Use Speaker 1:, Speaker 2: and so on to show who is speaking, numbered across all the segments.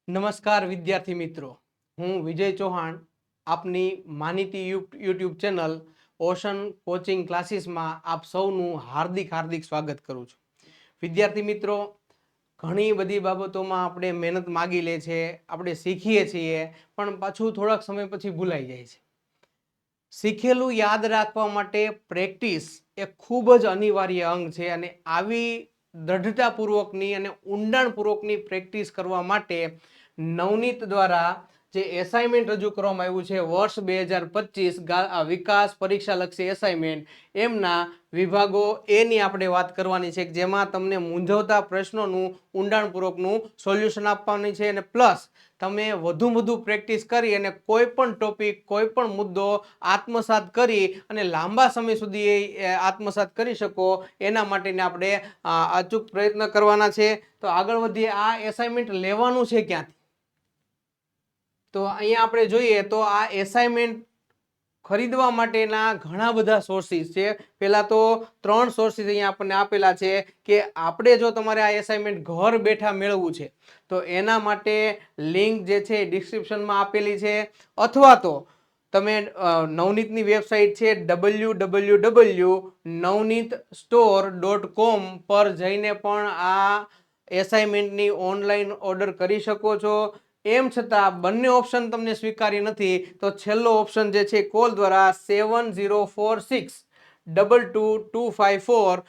Speaker 1: નમસ્કાર વિદ્યાર્થી મિત્રો, હું વિજય ચૌહાણ આપની માહિતી યુટ્યુબ ચેનલ ઓશન કોચિંગ ક્લાસીસમાં આપ સૌનું હાર્દિક સ્વાગત કરું છું. વિદ્યાર્થી મિત્રો, ઘણી બધી બાબતોમાં આપણે મહેનત માગી લે છે, આપણે શીખીએ છીએ, પણ પાછું થોડાક સમય પછી ભૂલાઈ જાય છે. શીખેલું યાદ રાખવા માટે પ્રેક્ટિસ એ ખૂબ જ અનિવાર્ય અંગ છે અને આવી દ્રઢતાપૂર્વકની અને ઊંડાણપૂર્વકની પ્રેક્ટિસ કરવા માટે નવનીત દ્વારા જે એસાઇનમેન્ટ રજૂ કરવામાં આવ્યું છે વર્ષ 2025 વિકાસ પરીક્ષાલક્ષી એસાઇનમેન્ટ, એમના વિભાગો એની આપણે વાત કરવાની છે, જેમાં તમને મૂંઝવતા પ્રશ્નોનું ઊંડાણપૂર્વકનું સોલ્યુશન આપવાની છે અને પ્લસ તમે વધુ પ્રેક્ટિસ કરી અને કોઈ પણ ટોપિક, કોઈ પણ મુદ્દો આત્મસાત કરી અને લાંબા સમય સુધી આત્મસાત કરી શકો એના માટેને આપણે અચૂક પ્રયત્ન કરવાના છે. તો આગળ વધીએ. આ એસાઇનમેન્ટ લેવાનું છે ક્યાંથી? તો અહીંયા આપણે જોઈએ તો આ એસાઇનમેન્ટ ખરીદવા માટેના ઘણા બધા સોર્સિસ છે. પહેલા તો 3 સોર્સિસ અહીંયા આપણને આપેલા છે કે આપણે જો તમારે આ એસાઇનમેન્ટ ઘર બેઠા મેળવવું છે તો એના માટે લિંક જે છે ડિસ્ક્રિપ્શનમાં આપેલી છે, અથવા તો તમે નવનીતની વેબસાઇટ છે www.navneetstore.com પર જઈને પણ આ એસાઇનમેન્ટની ઓનલાઈન ઓર્ડર કરી શકો છો. એમ છતાં બંને ઓપ્શન તમને સ્વીકાર્ય નથી તો છેલ્લો ઓપ્શન જે છે કોલ દ્વારા 7046222254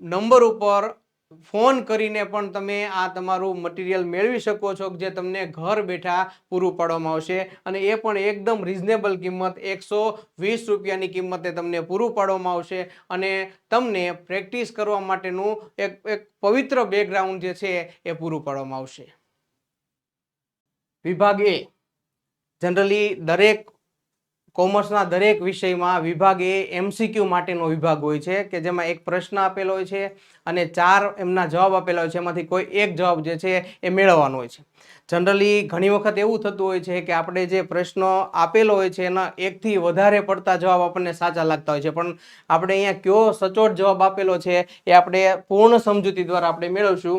Speaker 1: નંબર ઉપર ફોન કરીને પણ તમે આ તમારું મટીરિયલ મેળવી શકો છો, જે તમને ઘર બેઠા પૂરું પાડવામાં આવશે અને એ પણ એકદમ રિઝનેબલ કિંમત, 120 રૂપિયાની કિંમતે તમને પૂરું પાડવામાં આવશે અને તમને પ્રેક્ટિસ કરવા માટેનું એક પવિત્ર બેકગ્રાઉન્ડ જે છે એ પૂરું પાડવામાં આવશે. વિભાગ એ જનરલી દરેક કોમર્સના દરેક વિષયમાં વિભાગ એ એમસીક્યુ માટેનો વિભાગ હોય છે કે જેમાં એક પ્રશ્ન આપેલો હોય છે અને 4 એમના જવાબ આપેલા હોય છે, એમાંથી કોઈ એક જવાબ જે છે એ મેળવવાનો હોય છે. જનરલી ઘણી વખત એવું થતું હોય છે કે આપણે જે પ્રશ્ન આપેલો હોય છે એના 1 થી વધારે પડતા જવાબ આપણને સાચા લાગતા હોય છે, પણ આપણે અહીંયા કયો સચોટ જવાબ આપેલો છે એ આપણે પૂર્ણ સમજૂતી દ્વારા આપણે મેળવશું.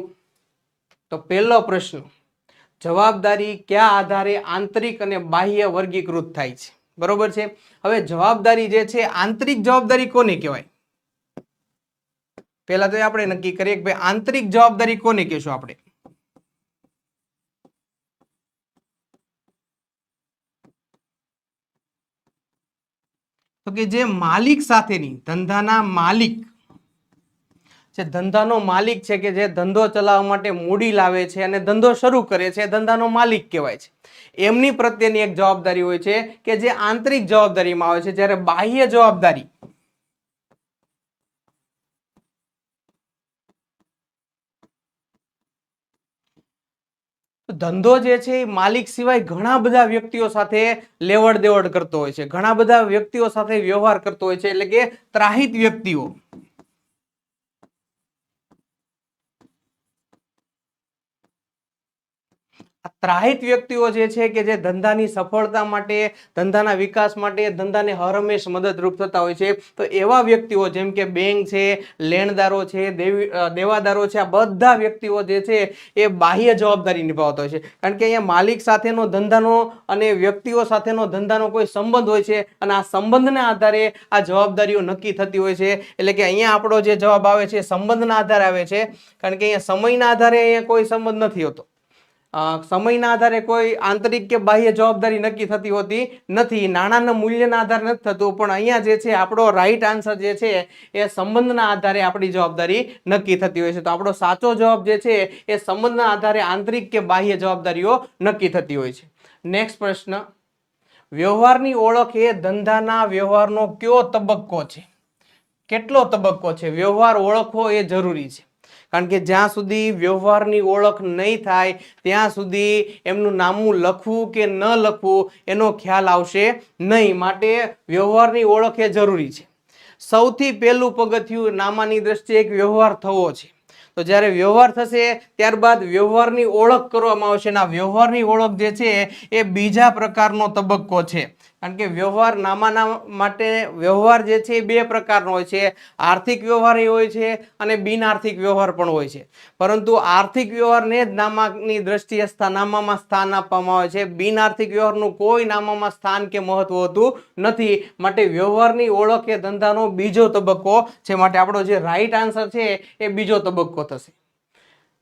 Speaker 1: તો પહેલો પ્રશ્ન, જવાબદારી કયા આધારે આંતરિક અને બાહ્ય વર્ગીકૃત થાય છે? બરોબર છે. હવે જવાબદારી જે છે, આંતરિક જવાબદારી કોને કહેવાય? પહેલા તો આપણે નક્કી કરીએ કે ભાઈ આંતરિક જવાબદારી કોને કહેશું આપણે? તો કે જે માલિક સાથેની, ધંધાના માલિક, જે ધંધાનો માલિક છે કે જે ધંધો ચલાવવા માટે મૂડી લાવે છે અને ધંધો શરૂ કરે છે, ધંધાનો માલિક કહેવાય છે. એમની પ્રત્યેની એક જવાબદારી હોય છે કે જે આંતરિક જવાબદારીમાં આવે છે. જ્યારે બાહ્ય જવાબદારી, ધંધો જે છે એ માલિક સિવાય ઘણા બધા વ્યક્તિઓ સાથે લેવડ દેવડ કરતો હોય છે, ઘણા બધા વ્યક્તિઓ સાથે વ્યવહાર કરતો હોય છે, એટલે કે ત્રાહિત વ્યક્તિઓ. ત્રાહિત વ્યક્તિઓ જે છે કે જે ધંધાની સફળતા માટે, ધંધાના વિકાસ માટે, ધંધાને હરહંમેશ મદદરૂપ થતા હોય છે. તો એવા વ્યક્તિઓ જેમ કે બેંક છે, લેણદારો છે, દેવાદારો છે, આ બધા વ્યક્તિઓ જે છે એ બાહ્ય જવાબદારી નિભાવતા હોય છે. કારણ કે અહીંયા માલિક સાથેનો ધંધાનો અને વ્યક્તિઓ સાથેનો ધંધાનો કોઈ સંબંધ હોય છે અને આ સંબંધના આધારે આ જવાબદારીઓ નક્કી થતી હોય છે. એટલે કે અહીંયા આપણો જે જવાબ આવે છે સંબંધના આધારે આવે છે, કારણ કે અહીંયા સમયના આધારે અહીંયા કોઈ સંબંધ નથી હોતો. સમયના આધારે કોઈ આંતરિક કે બાહ્ય જવાબદારી નક્કી થતી હોતી નથી, નાણાંના મૂલ્યના આધારે નથી થતું, પણ અહીંયા જે છે આપણો રાઈટ આન્સર જે છે એ સંબંધના આધારે આપણી જવાબદારી નક્કી થતી હોય છે. તો આપણો સાચો જવાબ જે છે એ સંબંધના આધારે આંતરિક કે બાહ્ય જવાબદારીઓ નક્કી થતી હોય છે. નેક્સ્ટ પ્રશ્ન, વ્યવહારની ઓળખ એ ધંધાના વ્યવહારનો કયો તબક્કો છે? કેટલો તબક્કો છે? વ્યવહાર ઓળખવો એ જરૂરી છે, કારણ કે જ્યાં સુધી વ્યવહારની ઓળખ નહીં થાય ત્યાં સુધી એમનું નામું લખવું કે ન લખવું એનો ખ્યાલ આવશે નહીં. માટે વ્યવહારની ઓળખ એ જરૂરી છે. સૌથી પહેલું પગથિયું નામાની દ્રષ્ટિએ એક વ્યવહાર થવો છે. તો જ્યારે વ્યવહાર થશે ત્યારબાદ વ્યવહારની ઓળખ કરવામાં આવશે. આ વ્યવહારની ઓળખ જે છે એ બીજા પ્રકારનો તબક્કો છે કારણ કે વ્યવહાર નામાના માટે વ્યવહાર જે છે એ બે પ્રકારનો હોય છે, આર્થિક વ્યવહાર એ હોય છે અને બિન આર્થિક વ્યવહાર પણ હોય છે. પરંતુ આર્થિક વ્યવહારને જ નામાની દ્રષ્ટિએ નામામાં સ્થાન આપવામાં આવે છે. બિન આર્થિક વ્યવહારનું કોઈ નામામાં સ્થાન કે મહત્વ હોતું નથી. માટે વ્યવહારની ઓળખ એ ધંધાનો બીજો તબક્કો છે. માટે આપણો જે રાઈટ આન્સર છે એ બીજો તબક્કો થશે.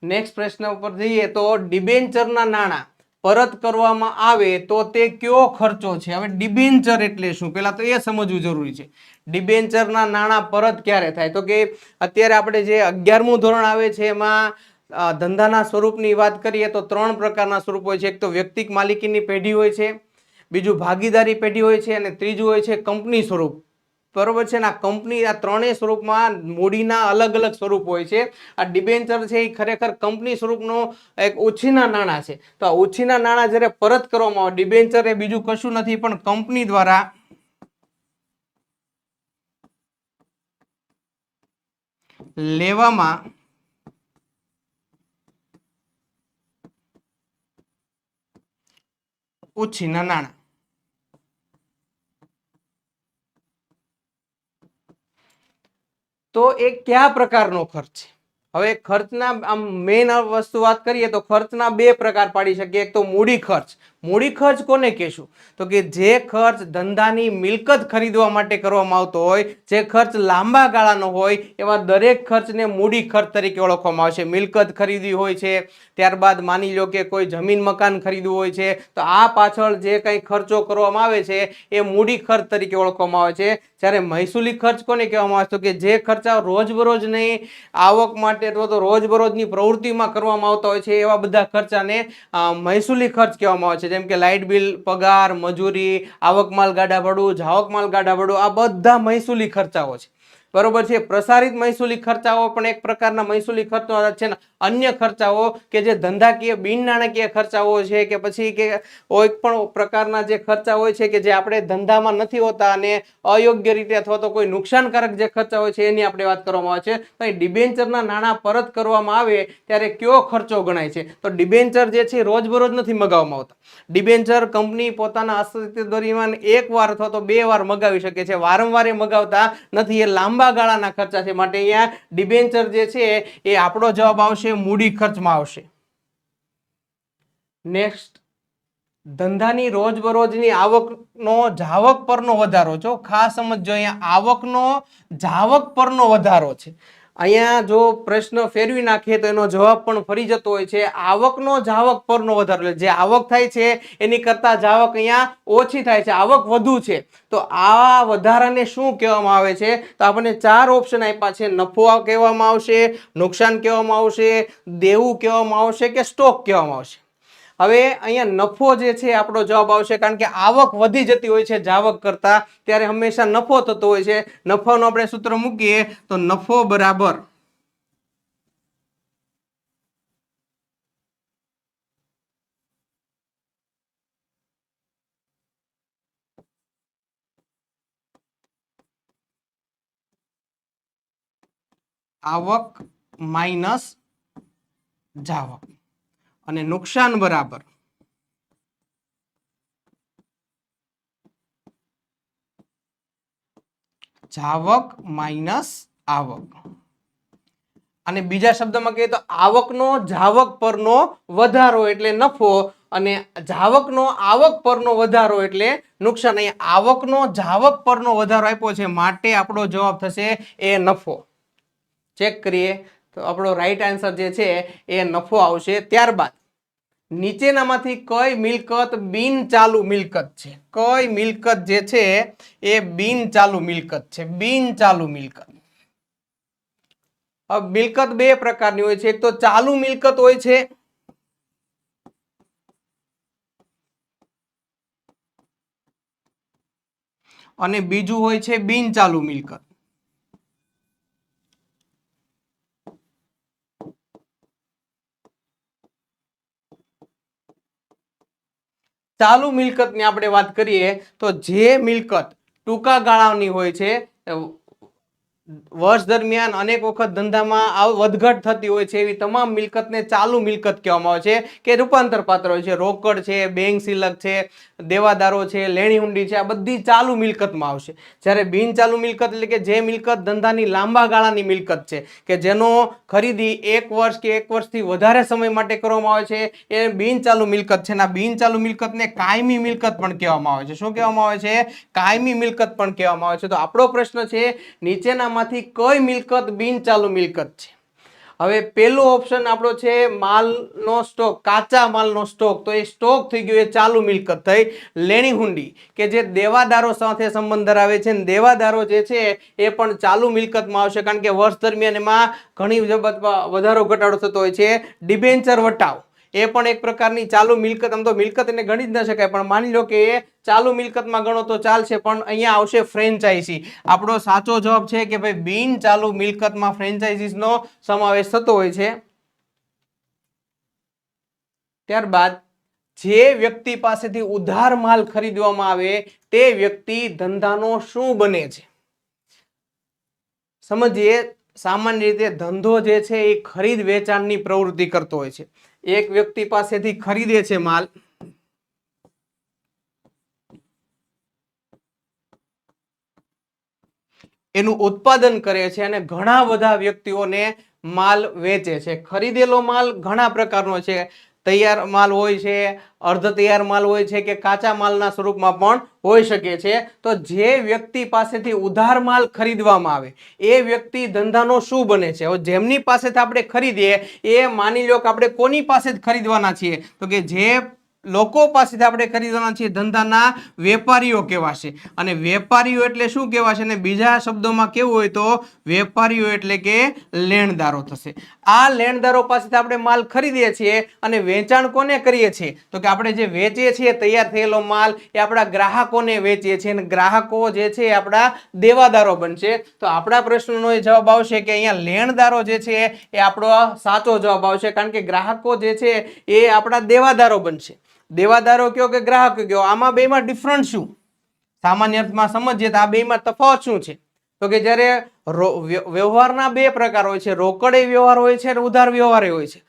Speaker 1: નેક્સ્ટ પ્રશ્ન ઉપર જઈએ તો ડિબેન્ચરના નાણાં પરત કરવામાં આવે તો તે કયો ખર્ચો છે? હવે ડિબેન્ચર એટલે શું, પહેલા તો એ સમજવું જરૂરી છે. ડિબેન્ચરના નાણાં પરત ક્યારે થાય? તો કે અત્યારે આપણે જે 11મું ધોરણ આવે છે એમાં ધંધાના સ્વરૂપની વાત કરીએ તો 3 પ્રકારના સ્વરૂપ હોય છે. એક તો વ્યક્તિક માલિકીની પેઢી હોય છે, બીજું ભાગીદારી પેઢી હોય છે અને ત્રીજું હોય છે કંપની સ્વરૂપ. બરોબર છે ને? આ કંપની, આ ત્રણેય સ્વરૂપમાં મૂડીના અલગ અલગ સ્વરૂપ હોય છે. આ ડિબેન્ચર છે એ ખરેખર કંપની સ્વરૂપનો એક ઉછીના નાણાં છે. તો આ ઉછીના નાણાં જ્યારે પરત કરવામાં આવે, ડિબેન્ચર એ બીજું કશું નથી પણ કંપની દ્વારા લેવામાં ઉછીના નાણાં. તો એ કયા પ્રકારનો ખર્ચ છે? હવે ખર્ચના આમ મેઇન વસ્તુ વાત કરીએ તો ખર્ચના બે પ્રકાર પાડી શકીએ. એક તો મૂડી ખર્ચ. મૂડી ખર્ચ કોને કહેશું? તો કે જે ખર્ચ ધંધાની મિલકત ખરીદવા માટે કરવામાં આવતો હોય, જે ખર્ચ લાંબા ગાળાનો હોય, એવા દરેક ખર્ચને મૂડી ખર્ચ તરીકે ઓળખવામાં આવે છે. મિલકત ખરીદવી હોય છે, ત્યારબાદ માની લો કે કોઈ જમીન મકાન ખરીદવું હોય છે, તો આ પાછળ જે કંઈ ખર્ચો કરવામાં આવે છે એ મૂડી ખર્ચ તરીકે ઓળખવામાં આવે છે. જ્યારે મહેસૂલી ખર્ચ કોને કહેવામાં આવે? તો કે જે ખર્ચા રોજબરોજની આવક માટે અથવા તો રોજબરોજની પ્રવૃત્તિમાં કરવામાં આવતા હોય છે, એવા બધા ખર્ચાને મહેસૂલી ખર્ચ કહેવામાં આવે છે. જેમ કે લાઇટ બિલ, પગાર, મજૂરી, આવક માલ ગાડા ભાડું, જાવક માલ ગાડા ભાડું, આ બધા મહેસૂલી ખર્ચાઓ છે. બરોબર છે? પ્રસારિત મહેસૂલી ખર્ચાઓ પણ એક પ્રકારના મહેસૂલી ખર્ચો છે. અન્ય ખર્ચાઓ કે જે ધંધાકીય બિન નાણાકીય ખર્ચાઓ છે કે પછી કે કોઈ પણ પ્રકારના જે ખર્ચા હોય છે કે જે આપણે ધંધામાં નથી હોતા અને અયોગ્ય રીતે અથવા તો કોઈ નુકસાનકારક જે ખર્ચા હોય છે એની આપણે વાત કરવામાં આવે છે. તો અહીં ડિબેન્ચરના નાણાં પરત કરવામાં આવે ત્યારે કયો ખર્ચો ગણાય છે? તો ડિબેન્ચર જે છે રોજબરોજ નથી મગાવવામાં આવતા. ડિબેન્ચર કંપની પોતાના અસ્તિત્વ દરમિયાન એકવાર અથવા તો 2 વાર મગાવી શકે છે, વારંવાર એ મગાવતા નથી. એ લાંબા ગાળાના ખર્ચા છે. માટે અહીંયા ડિબેન્ચર જે છે એ આપણો જવાબ આવશે મૂડી ખર્ચમાં આવશે. નેક્સ્ટ, ધંધાની રોજબરોજની આવકનો જાવક પરનો વધારો. જો ખાસ સમજો, અહીંયા આવકનો જાવક પરનો વધારો છે. અહીંયા જો પ્રશ્ન ફેરવી નાખીએ તો એનો જવાબ પણ ફરી જતો હોય છે. આવકનો જાવક પરનો વધારો, જે આવક થાય છે એની કરતા જાવક અહીંયા ઓછી થાય છે, આવક વધુ છે. તો આ વધારાને શું કહેવામાં આવે છે? તો આપણને 4 ઓપ્શન આપ્યા છે. નફો કહેવામાં આવશે, નુકસાન કહેવામાં આવશે, દેવું કહેવામાં આવશે કે સ્ટોક કહેવામાં આવશે. હવે અહીંયા નફો જે છે આપણો જવાબ આવશે, કારણ કે આવક વધી જતી હોય છે જાવક કરતા, ત્યારે હંમેશા નફો થતો હોય છે. નફાનું આપણે સૂત્ર મૂકીએ તો નફો બરાબર આવક માઇનસ જાવક અને નુકસાન બરાબર જાવક માઇનસ આવક. અને બીજા શબ્દમાં કહીએ તો આવકનો જાવક પરનો વધારો એટલે નફો અને જાવકનો આવક પરનો વધારો એટલે નુકસાન. અહીંયા આવકનો જાવક પરનો વધારો આપ્યો છે માટે આપણો જવાબ થશે એ નફો. ચેક કરીએ તો આપણો રાઈટ આન્સર જે છે એ નફો આવશે. ત્યારબાદ નીચેનામાંથી કઈ મિલકત બિન ચાલુ મિલકત છે? કઈ મિલકત જે છે એ બિન ચાલુ મિલકત છે? બિન ચાલુ મિલકત. મિલકત બે પ્રકારની હોય છે. એક તો ચાલુ મિલકત હોય છે અને બીજું હોય છે બિન ચાલુ મિલકત. ચાલુ મિલકતની આપણે વાત કરીએ તો જે મિલકત ટૂંકા ગાળાની હોય છે, વર્ષ દરમિયાન અનેક વખત ધંધામાં વધઘટ થતી હોય છે એવી તમામ મિલકતને ચાલુ મિલકત કહેવામાં આવે છે કે રૂપાંતર પાત્ર હોય છે. રોકડ છે, બેંક સિલક છે, દેવાદારો છે, લેણી હુંડી છે, આ બધી ચાલુ મિલકતમાં આવશે. જ્યારે બિન ચાલુ મિલકત એટલે કે જે મિલકત ધંધાની લાંબા ગાળાની મિલકત છે કે જેનો ખરીદી 1 વર્ષ કે 1 વર્ષથી વધારે સમય માટે કરવામાં આવે છે એ બિન ચાલુ મિલકત છે. ના બિન ચાલુ મિલકતને કાયમી મિલકત પણ કહેવામાં આવે છે. શું કહેવામાં આવે છે? કાયમી મિલકત પણ કહેવામાં આવે છે. તો આપણો પ્રશ્ન છે નીચેનામાંથી કઈ મિલકત બિન ચાલુ મિલકત છે? હવે પહેલો ઓપ્શન આપણો છે માલનો સ્ટોક, કાચા માલનો સ્ટોક. તો એ સ્ટોક થઈ ગયો, એ ચાલુ મિલકત થઈ. લેણી હુંડી કે જે દેવાદારો સાથે સંબંધ ધરાવે છે, દેવાદારો જે છે એ પણ ચાલુ મિલકતમાં આવશે, કારણ કે વર્ષ દરમિયાન એમાં ઘણી વધારો ઘટાડો થતો હોય છે. ડિબેન્ચર વટાવ એ પણ એક પ્રકારની ચાલુ મિલકત, આમ તો મિલકત એને ગણી જ ન શકાય, પણ માની લો કે એ ચાલુ મિલકતમાં ગણો તો ચાલશે. પણ અહીંયા આવશે ફ્રેન્ચાઇઝી. આપણો સાચો જવાબ છે કે ભાઈ બિન ચાલુ મિલકતમાં ફ્રેન્ચાઇઝીનો સમાવેશ થતો હોય છે. ત્યારબાદ જે વ્યક્તિ પાસેથી ઉધાર માલ ખરીદવામાં આવે તે વ્યક્તિ ધંધાનો શું બને છે? સમજીએ. સામાન્ય રીતે ધંધો જે છે એ ખરીદ વેચાણની પ્રવૃત્તિ કરતો હોય છે. એક વ્યક્તિ પાસેથી ખરીદે છે માલ, એનું ઉત્પાદન કરે છે અને ઘણા બધા વ્યક્તિઓને માલ વેચે છે. ખરીદેલો માલ ઘણા પ્રકારનો છે. તૈયાર માલ હોય છે, અર્ધ તૈયાર માલ હોય છે કે કાચા માલના સ્વરૂપમાં પણ હોઈ શકે છે. તો જે વ્યક્તિ પાસેથી ઉધાર માલ ખરીદવામાં આવે એ વ્યક્તિ ધંધાનો શું બને છે? હવે જેમની પાસેથી આપણે ખરીદીએ એ માની લો કે આપણે કોની પાસે ખરીદવાના છીએ? તો કે જે લોકો પાસેથી આપણે ખરીદવાના છીએ ધંધાના વેપારીઓ કહેવાશે. અને વેપારીઓ એટલે શું કહેવાશે? અને બીજા શબ્દોમાં કેવું હોય તો વેપારીઓ એટલે કે લેણદારો થશે. આ લેણદારો પાસેથી આપણે માલ ખરીદીએ છીએ અને વેચાણ કોને કરીએ છીએ? તો કે આપણે જે વેચીએ છીએ તૈયાર થયેલો માલ એ આપણા ગ્રાહકોને વેચીએ છીએ, અને ગ્રાહકો જે છે એ આપણા દેવાદારો બનશે. તો આપણા પ્રશ્નનો એ જવાબ આવશે કે અહીંયા લેણદારો જે છે એ આપણો સાચો જવાબ આવશે, કારણ કે ગ્રાહકો જે છે એ આપણા દેવાદારો બનશે. દેવાદારો કયો કે ગ્રાહકો કયો, આમાં બેમાં ડિફરન્સ શું? સામાન્ય અર્થમાં સમજીએ તો આ બેમાં તફાવત શું છે? તો કે જ્યારે વ્યવહારના બે પ્રકાર હોય છે, રોકડ વ્યવહાર હોય છે અને ઉધાર વ્યવહાર હોય છે.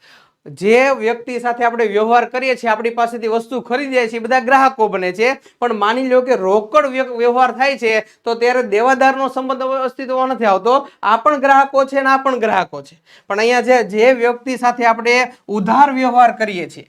Speaker 1: જે વ્યક્તિ સાથે આપણે વ્યવહાર કરીએ છીએ, આપણી પાસેથી વસ્તુ ખરીદીએ છીએ, બધા ગ્રાહકો બને છે. પણ માની લો કે રોકડ વ્યવહાર થાય છે તો ત્યારે દેવાદારનો સંબંધ અસ્તિત્વમાં નથી આવતો. આ પણ ગ્રાહકો છે અને આ પણ ગ્રાહકો છે. પણ અહીંયા જે વ્યક્તિ સાથે આપણે ઉધાર વ્યવહાર કરીએ છીએ,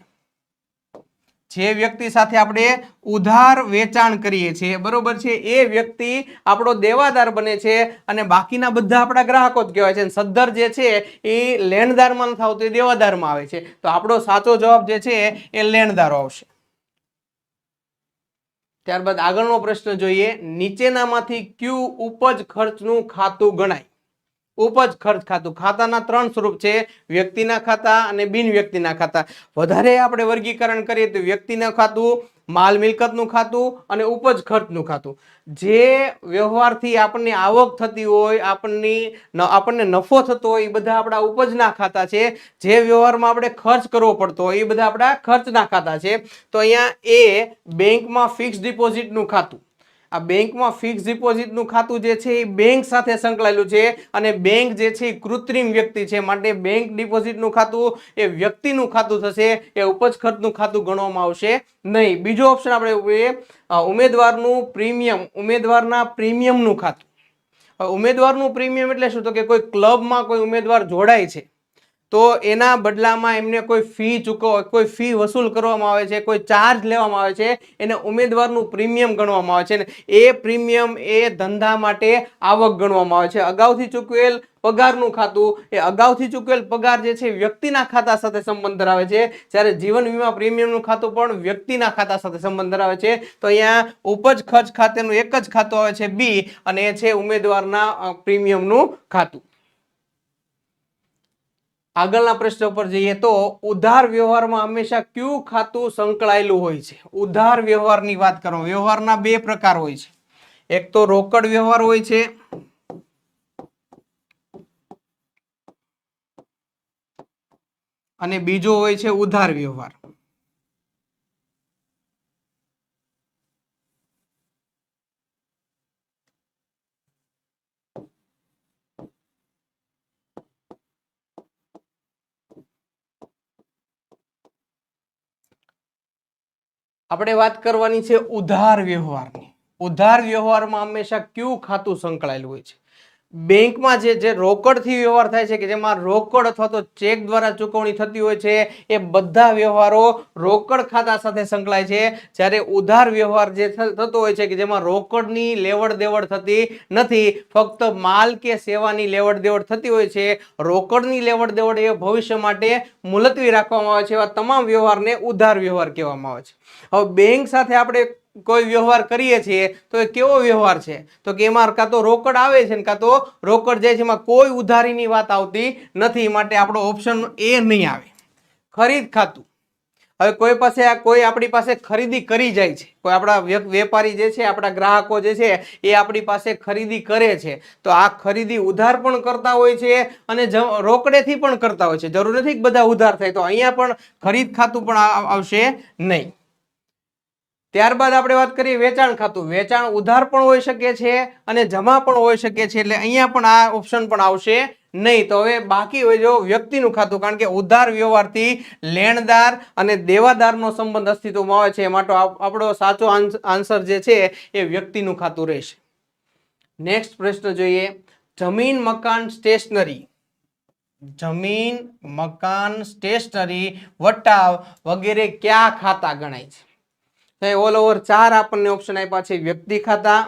Speaker 1: જે વ્યક્તિ સાથે આપણે ઉધાર વેચાણ કરીએ છીએ, બરોબર છે, એ વ્યક્તિ આપણો દેવાદાર બને છે અને બાકીના બધા આપણા ગ્રાહકો જ કહેવાય છે. સદ્ધર જે છે એ લેણદારમાં નથી આવતો, એ દેવાદારમાં આવે છે. તો આપણો સાચો જવાબ જે છે એ લેણદારો આવશે. ત્યારબાદ આગળનો પ્રશ્ન જોઈએ. નીચેનામાંથી કયું ઉપજ ખર્ચનું ખાતું ગણાય? ઉપજ ખર્ચ ખાતું. ખાતાના 3 સ્વરૂપ છે, વ્યક્તિના ખાતા અને બિન વ્યક્તિના ખાતા. વધારે આપણે વર્ગીકરણ કરીએ તો વ્યક્તિના ખાતું, માલ મિલકતનું ખાતું અને ઉપજ ખર્ચનું ખાતું. જે વ્યવહારથી આપણને આવક થતી હોય, આપણને નફો થતો હોય, એ બધા આપણા ઉપજના ખાતા છે. જે વ્યવહારમાં આપણે ખર્ચ કરવો પડતો હોય એ બધા આપણા ખર્ચના ખાતા છે. તો અહીંયા એ બેંકમાં ફિક્સ ડિપોઝિટનું ખાતું. આ બેંકમાં ફિક્સ ડિપોઝિટનું ખાતું જે છે એ બેંક સાથે સંકળાયેલું છે, અને બેંક જે છે એ કૃત્રિમ વ્યક્તિ છે, માટે બેંક ડિપોઝિટનું ખાતું એ વ્યક્તિનું ખાતું થશે, એ ઉપજ ખર્ચનું ખાતું ગણવામાં આવશે નહીં. બીજો ઓપ્શન આપણે ઉમેદવારનું પ્રીમિયમ, ઉમેદવારના પ્રીમિયમનું ખાતું. ઉમેદવારનું પ્રીમિયમ એટલે શું? તો કે કોઈ ક્લબમાં કોઈ ઉમેદવાર જોડાય છે તો એના બદલામાં એમને કોઈ ફી કોઈ ફી વસૂલ કરવામાં આવે છે, કોઈ ચાર્જ લેવામાં આવે છે, એને ઉમેદવારનું પ્રીમિયમ ગણવામાં આવે છે. ને એ પ્રીમિયમ એ ધંધા માટે આવક ગણવામાં આવે છે. અગાઉથી ચૂકવેલ પગારનું ખાતું, એ અગાઉથી ચૂકવેલ પગાર જે છે વ્યક્તિના ખાતા સાથે સંબંધ ધરાવે છે, જ્યારે જીવન વીમા પ્રીમિયમનું ખાતું પણ વ્યક્તિના ખાતા સાથે સંબંધ ધરાવે છે. તો અહીંયા ઉપજ ખર્ચ ખાતાનું એક જ ખાતું આવે છે બી, અને એ છે ઉમેદવારના પ્રીમિયમનું ખાતું. આગળના પ્રશ્ન પર જઈએ તો ઉધાર વ્યવહારમાં હંમેશા કયું ખાતું સંકળાયેલું હોય છે? ઉધાર વ્યવહારની વાત કરો. વ્યવહારના બે પ્રકાર હોય છે, એક તો રોકડ વ્યવહાર હોય છે અને બીજો હોય છે ઉધાર વ્યવહાર. આપણે વાત કરવાની છે ઉધાર વ્યવહારની. ઉધાર વ્યવહારમાં હંમેશા કયું ખાતું સંકળાયેલું હોય છે? બેંકમાં જે રોકડથી વ્યવહાર થાય છે કે જેમાં રોકડ અથવા તો ચેક દ્વારા ચૂકવણી થતી હોય છે એ બધા વ્યવહારો રોકડ ખાતા સાથે સંકળાય છે. જ્યારે ઉધાર વ્યવહાર જે થતો હોય છે કે જેમાં રોકડની લેવડ દેવડ થતી નથી, ફક્ત માલ કે સેવાની લેવડ દેવડ થતી હોય છે. રોકડની લેવડ દેવડ એ ભવિષ્ય માટે મુલતવી રાખવામાં આવે છે. એવા તમામ વ્યવહારને ઉધાર વ્યવહાર કહેવામાં આવે છે. હવે બેંક સાથે આપણે કોઈ વ્યવહાર કરીએ છીએ તો એ કેવો વ્યવહાર છે? તો કે એમાં કાં તો રોકડ આવે છે ને કાં તો રોકડ જાય છે, એમાં કોઈ ઉધારીની વાત આવતી નથી. માટે આપણો ઓપ્શન એ નહીં આવે. ખરીદ ખાતું. હવે કોઈ આપણી પાસે ખરીદી કરી જાય છે, કોઈ આપણા વેપારી જે છે, આપણા ગ્રાહકો જે છે એ આપણી પાસે ખરીદી કરે છે, તો આ ખરીદી ઉધાર પણ કરતા હોય છે અને રોકડેથી પણ કરતા હોય છે. જરૂર નથી કે બધા ઉધાર થાય. તો અહીંયા પણ ખરીદ ખાતું પણ આવશે નહીં. ત્યારબાદ આપણે વાત કરીએ વેચાણ ખાતું. વેચાણ ઉધાર પણ હોઈ શકે છે અને જમા પણ હોઈ શકે છે, એટલે અહીંયા પણ આ ઓપ્શન પણ આવશે નહીં. તો હવે બાકી હોય જો વ્યક્તિનું ખાતું, કારણ કે ઉધાર વ્યવહારથી લેણદાર અને દેવાદારનો સંબંધ અસ્તિત્વમાં આવે છે. માટે આપણો સાચો આન્સર જે છે એ વ્યક્તિનું ખાતું રહેશે. નેક્સ્ટ પ્રશ્ન જોઈએ. જમીન મકાન સ્ટેશનરી, જમીન મકાન સ્ટેશનરી વટાવ વગેરે કયા ખાતા ગણાય છે? ઓલ ઓવર 4 આપણને ઓપ્શન આપ્યા છે. વ્યક્તિ ખાતા,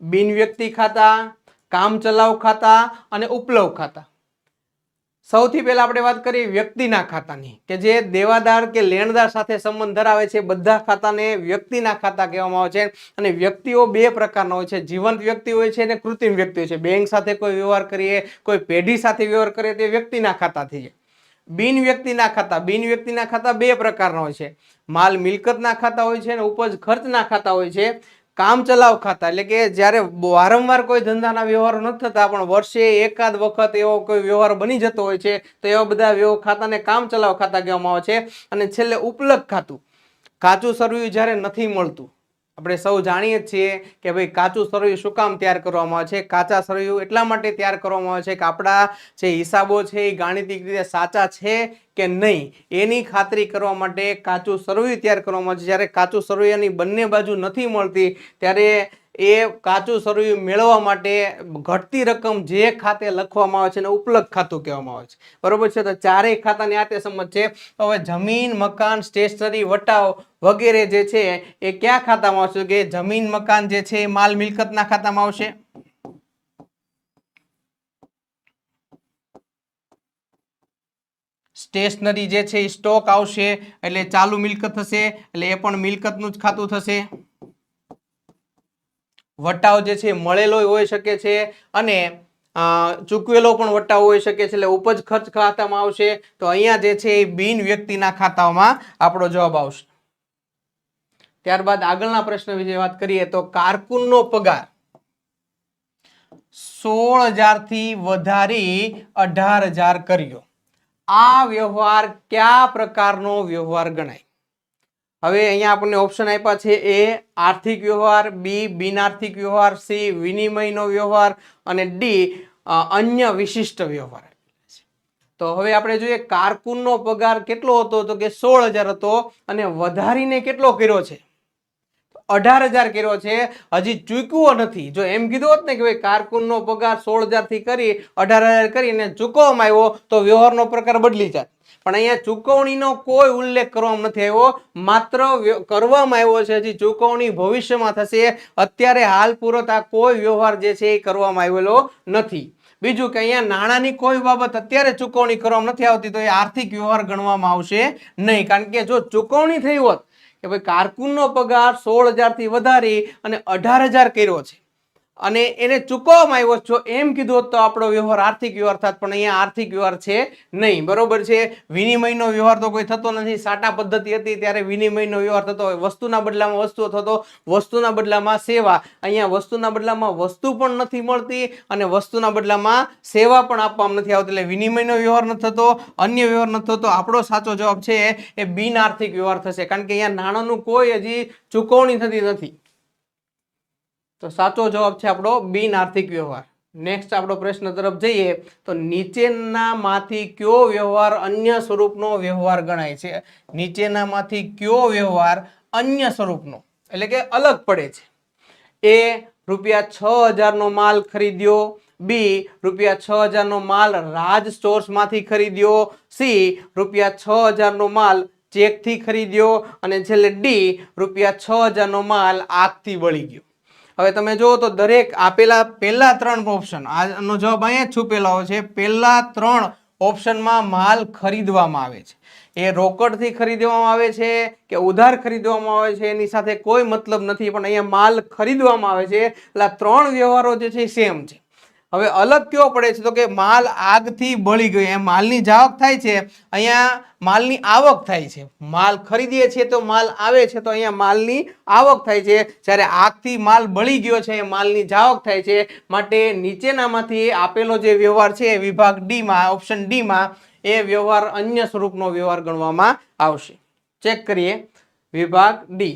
Speaker 1: બિન વ્યક્તિ ખાતા, કામ ચલાઉ ખાતા અને ઉપલબ્ધ ખાતા. સૌથી પહેલા આપણે વાત કરીએ વ્યક્તિના ખાતાની, કે જે દેવાદાર કે લેણદાર સાથે સંબંધ ધરાવે છે. બધા ખાતાને વ્યક્તિના ખાતા કહેવામાં આવે છે. અને વ્યક્તિઓ બે પ્રકારના હોય છે, જીવંત વ્યક્તિ હોય છે અને કૃત્રિમ વ્યક્તિ હોય છે. બેંક સાથે કોઈ વ્યવહાર કરીએ, કોઈ પેઢી સાથે વ્યવહાર કરીએ તે વ્યક્તિના ખાતાથી છે. બિન વ્યક્તિના ખાતા, બિન વ્યક્તિના ખાતા બે પ્રકારના હોય છે. માલ મિલકતના ખાતા હોય છે અને ઉપજ ખર્ચના ખાતા હોય છે. કામ ચલાવ ખાતા એટલે કે જ્યારે વારંવાર કોઈ ધંધાના વ્યવહારો નથી થતા પણ વર્ષે એકાદ વખત એવો કોઈ વ્યવહાર બની જતો હોય છે, તો એવા બધા ખાતાને કામ ચલાવ ખાતા કહેવામાં આવે છે. અને છેલ્લે ઉપલબ્ધ ખાતું, કાચું સરવૈયું જ્યારે નથી મળતું. આપણે સૌ જાણીએ છીએ કે ભાઈ કાચું સરવૈયું શું કામ તૈયાર કરવામાં આવે છે? કાચા સરવૈયું એટલા માટે તૈયાર કરવામાં આવે છે કે આપણા જે હિસાબો છે એ ગાણિતિક રીતે સાચા છે કે નહીં એની ખાતરી કરવા માટે કાચું સરવૈયું તૈયાર કરવામાં આવે છે. જ્યારે કાચું સરવૈયાની બંને બાજુ નથી મળતી ત્યારે એ કાચું સરવૈયું મેળવવા માટે ઘટતી રકમ જે ખાતે લખવામાં આવે છે એને ઉપલબ્ધ ખાતું કહેવામાં આવે છે. બરોબર છે? તો ચારેય ખાતાની આ તે સમજ છે. હવે જમીન મકાન સ્ટેશનરી વટાવ વગેરે જે છે એ કયા ખાતામાં આવશે? કે જમીન મકાન જે છે એ માલ મિલકતના ખાતામાં આવશે. સ્ટેશનરી જે છે એ સ્ટોક આવશે એટલે ચાલુ મિલકત થશે, એટલે એ પણ મિલકતનું જ ખાતું થશે. વટાવ જે છે મળેલો હોઈ શકે છે અને ચૂકવેલો પણ વટાવ હોઈ શકે છે, એટલે ઉપજ ખર્ચ ખાતામાં આવશે. તો અહીંયા જે છે એ બિન વ્યક્તિના ખાતામાં આપણો જવાબ આવશે. ત્યારબાદ આગળના પ્રશ્ન વિશે વાત કરીએ તો કારકુનનો પગાર 16,000 થી વધારી 18,000 કર્યો. આ વ્યવહાર કયા પ્રકારનો વ્યવહાર ગણાય? હવે અહીંયા આપણને ઓપ્શન આપ્યા છે. એ આર્થિક વ્યવહાર, બી બિન આર્થિક વ્યવહાર, સી વિનિમયનો વ્યવહાર અને ડી અન્ય વિશિષ્ટ વ્યવહાર. તો હવે આપણે જોઈએ કારકુનનો પગાર કેટલો હતો? તો કે 16,000 હતો અને વધારીને કેટલો કર્યો છે? 18,000 કર્યો છે. હજી ચૂકવો નથી. જો એમ કીધું હોત ને કે ભાઈ કારકુનનો પગાર 16,000 થી કરી 18,000 કરીને ચૂકવવામાં આવ્યો તો વ્યવહારનો પ્રકાર બદલી જાય. પણ અહીંયા ચૂકવણીનો કોઈ ઉલ્લેખ કરવામાં નથી આવ્યો, માત્ર કરવામાં આવ્યો છે. હજી ચૂકવણી ભવિષ્યમાં થશે. અત્યારે હાલ પૂરત આ કોઈ વ્યવહાર જે છે એ કરવામાં આવેલો નથી. બીજું કે અહીંયા નાણાંની કોઈ બાબત અત્યારે ચૂકવણી કરવામાં નથી આવતી તો એ આર્થિક વ્યવહાર ગણવામાં આવશે નહીં. કારણ કે જો ચૂકવણી થઈ હોત કે ભાઈ કારકુનનો પગાર 16,000 થી વધારી અને 18,000 કર્યો છે અને એને ચૂકવવામાં આવ્યો, જો એમ કીધું હોત તો આપણો વ્યવહાર આર્થિક વ્યવહાર થાત. પણ અહીંયા આર્થિક વ્યવહાર છે નહીં. બરોબર છે? વિનિમયનો વ્યવહાર તો કોઈ થતો નથી. સાટા પદ્ધતિ હતી ત્યારે વિનિમયનો વ્યવહાર થતો હોય. વસ્તુના બદલામાં વસ્તુ થતો, વસ્તુના બદલામાં સેવા. અહીંયા વસ્તુના બદલામાં વસ્તુ પણ નથી મળતી અને વસ્તુના બદલામાં સેવા પણ આપવામાં નથી આવતી, એટલે વિનિમયનો વ્યવહાર નથી થતો, અન્ય વ્યવહાર નથી થતો. આપણો સાચો જવાબ છે એ બિન આર્થિક વ્યવહાર થશે. કારણ કે અહીંયા નાણાંનું કોઈ હજી ચૂકવણી થતી નથી. તો સાચો જવાબ છે આપણો બિન આર્થિક વ્યવહાર. નેક્સ્ટ આપણો પ્રશ્ન તરફ જઈએ તો નીચેનામાંથી કયો વ્યવહાર અન્ય સ્વરૂપનો વ્યવહાર ગણાય છે? નીચેનામાંથી કયો વ્યવહાર અન્ય સ્વરૂપનો એટલે કે અલગ પડે છે. એ ₹6,000 નો માલ ખરીદ્યો, બી ₹6,000 નો માલ રાજ સ્ટોર્સ માંથી ખરીદ્યો, સી ₹6,000 નો માલ ચેક થી ખરીદ્યો અને છેલ્લે ડી ₹6,000 નો માલ આગથી બળી ગયો. હવે તમે જુઓ તો દરેક આપેલા પહેલા 3 ઓપ્શન, આનો જવાબ અહીંયા છુપેલો છે. પહેલા 3 ઓપ્શનમાં માલ ખરીદવામાં આવે છે. એ રોકડથી ખરીદવામાં આવે છે કે ઉધાર ખરીદવામાં આવે છે એની સાથે કોઈ મતલબ નથી, પણ અહીંયા માલ ખરીદવામાં આવે છે. એટલે આ 3 વ્યવહારો જે છે એ સેમ છે. હવે અલગ કેવો પડે છે તો કે માલ આગથી બળી ગયો, એ માલની જાવક થાય છે, અહીંયા માલની આવક થાય છે. માલ ખરીદીએ છીએ તો માલ આવે છે, તો અહીંયા માલની આવક થાય છે. જ્યારે આગથી માલ બળી ગયો છે એ માલની જાવક થાય છે. માટે નીચેનામાંથી આપેલો જે વ્યવહાર છે વિભાગ ડી માં, ઓપ્શન ડી માં, એ વ્યવહાર અન્ય સ્વરૂપનો વ્યવહાર ગણવામાં આવશે. ચેક કરીએ વિભાગ ડી,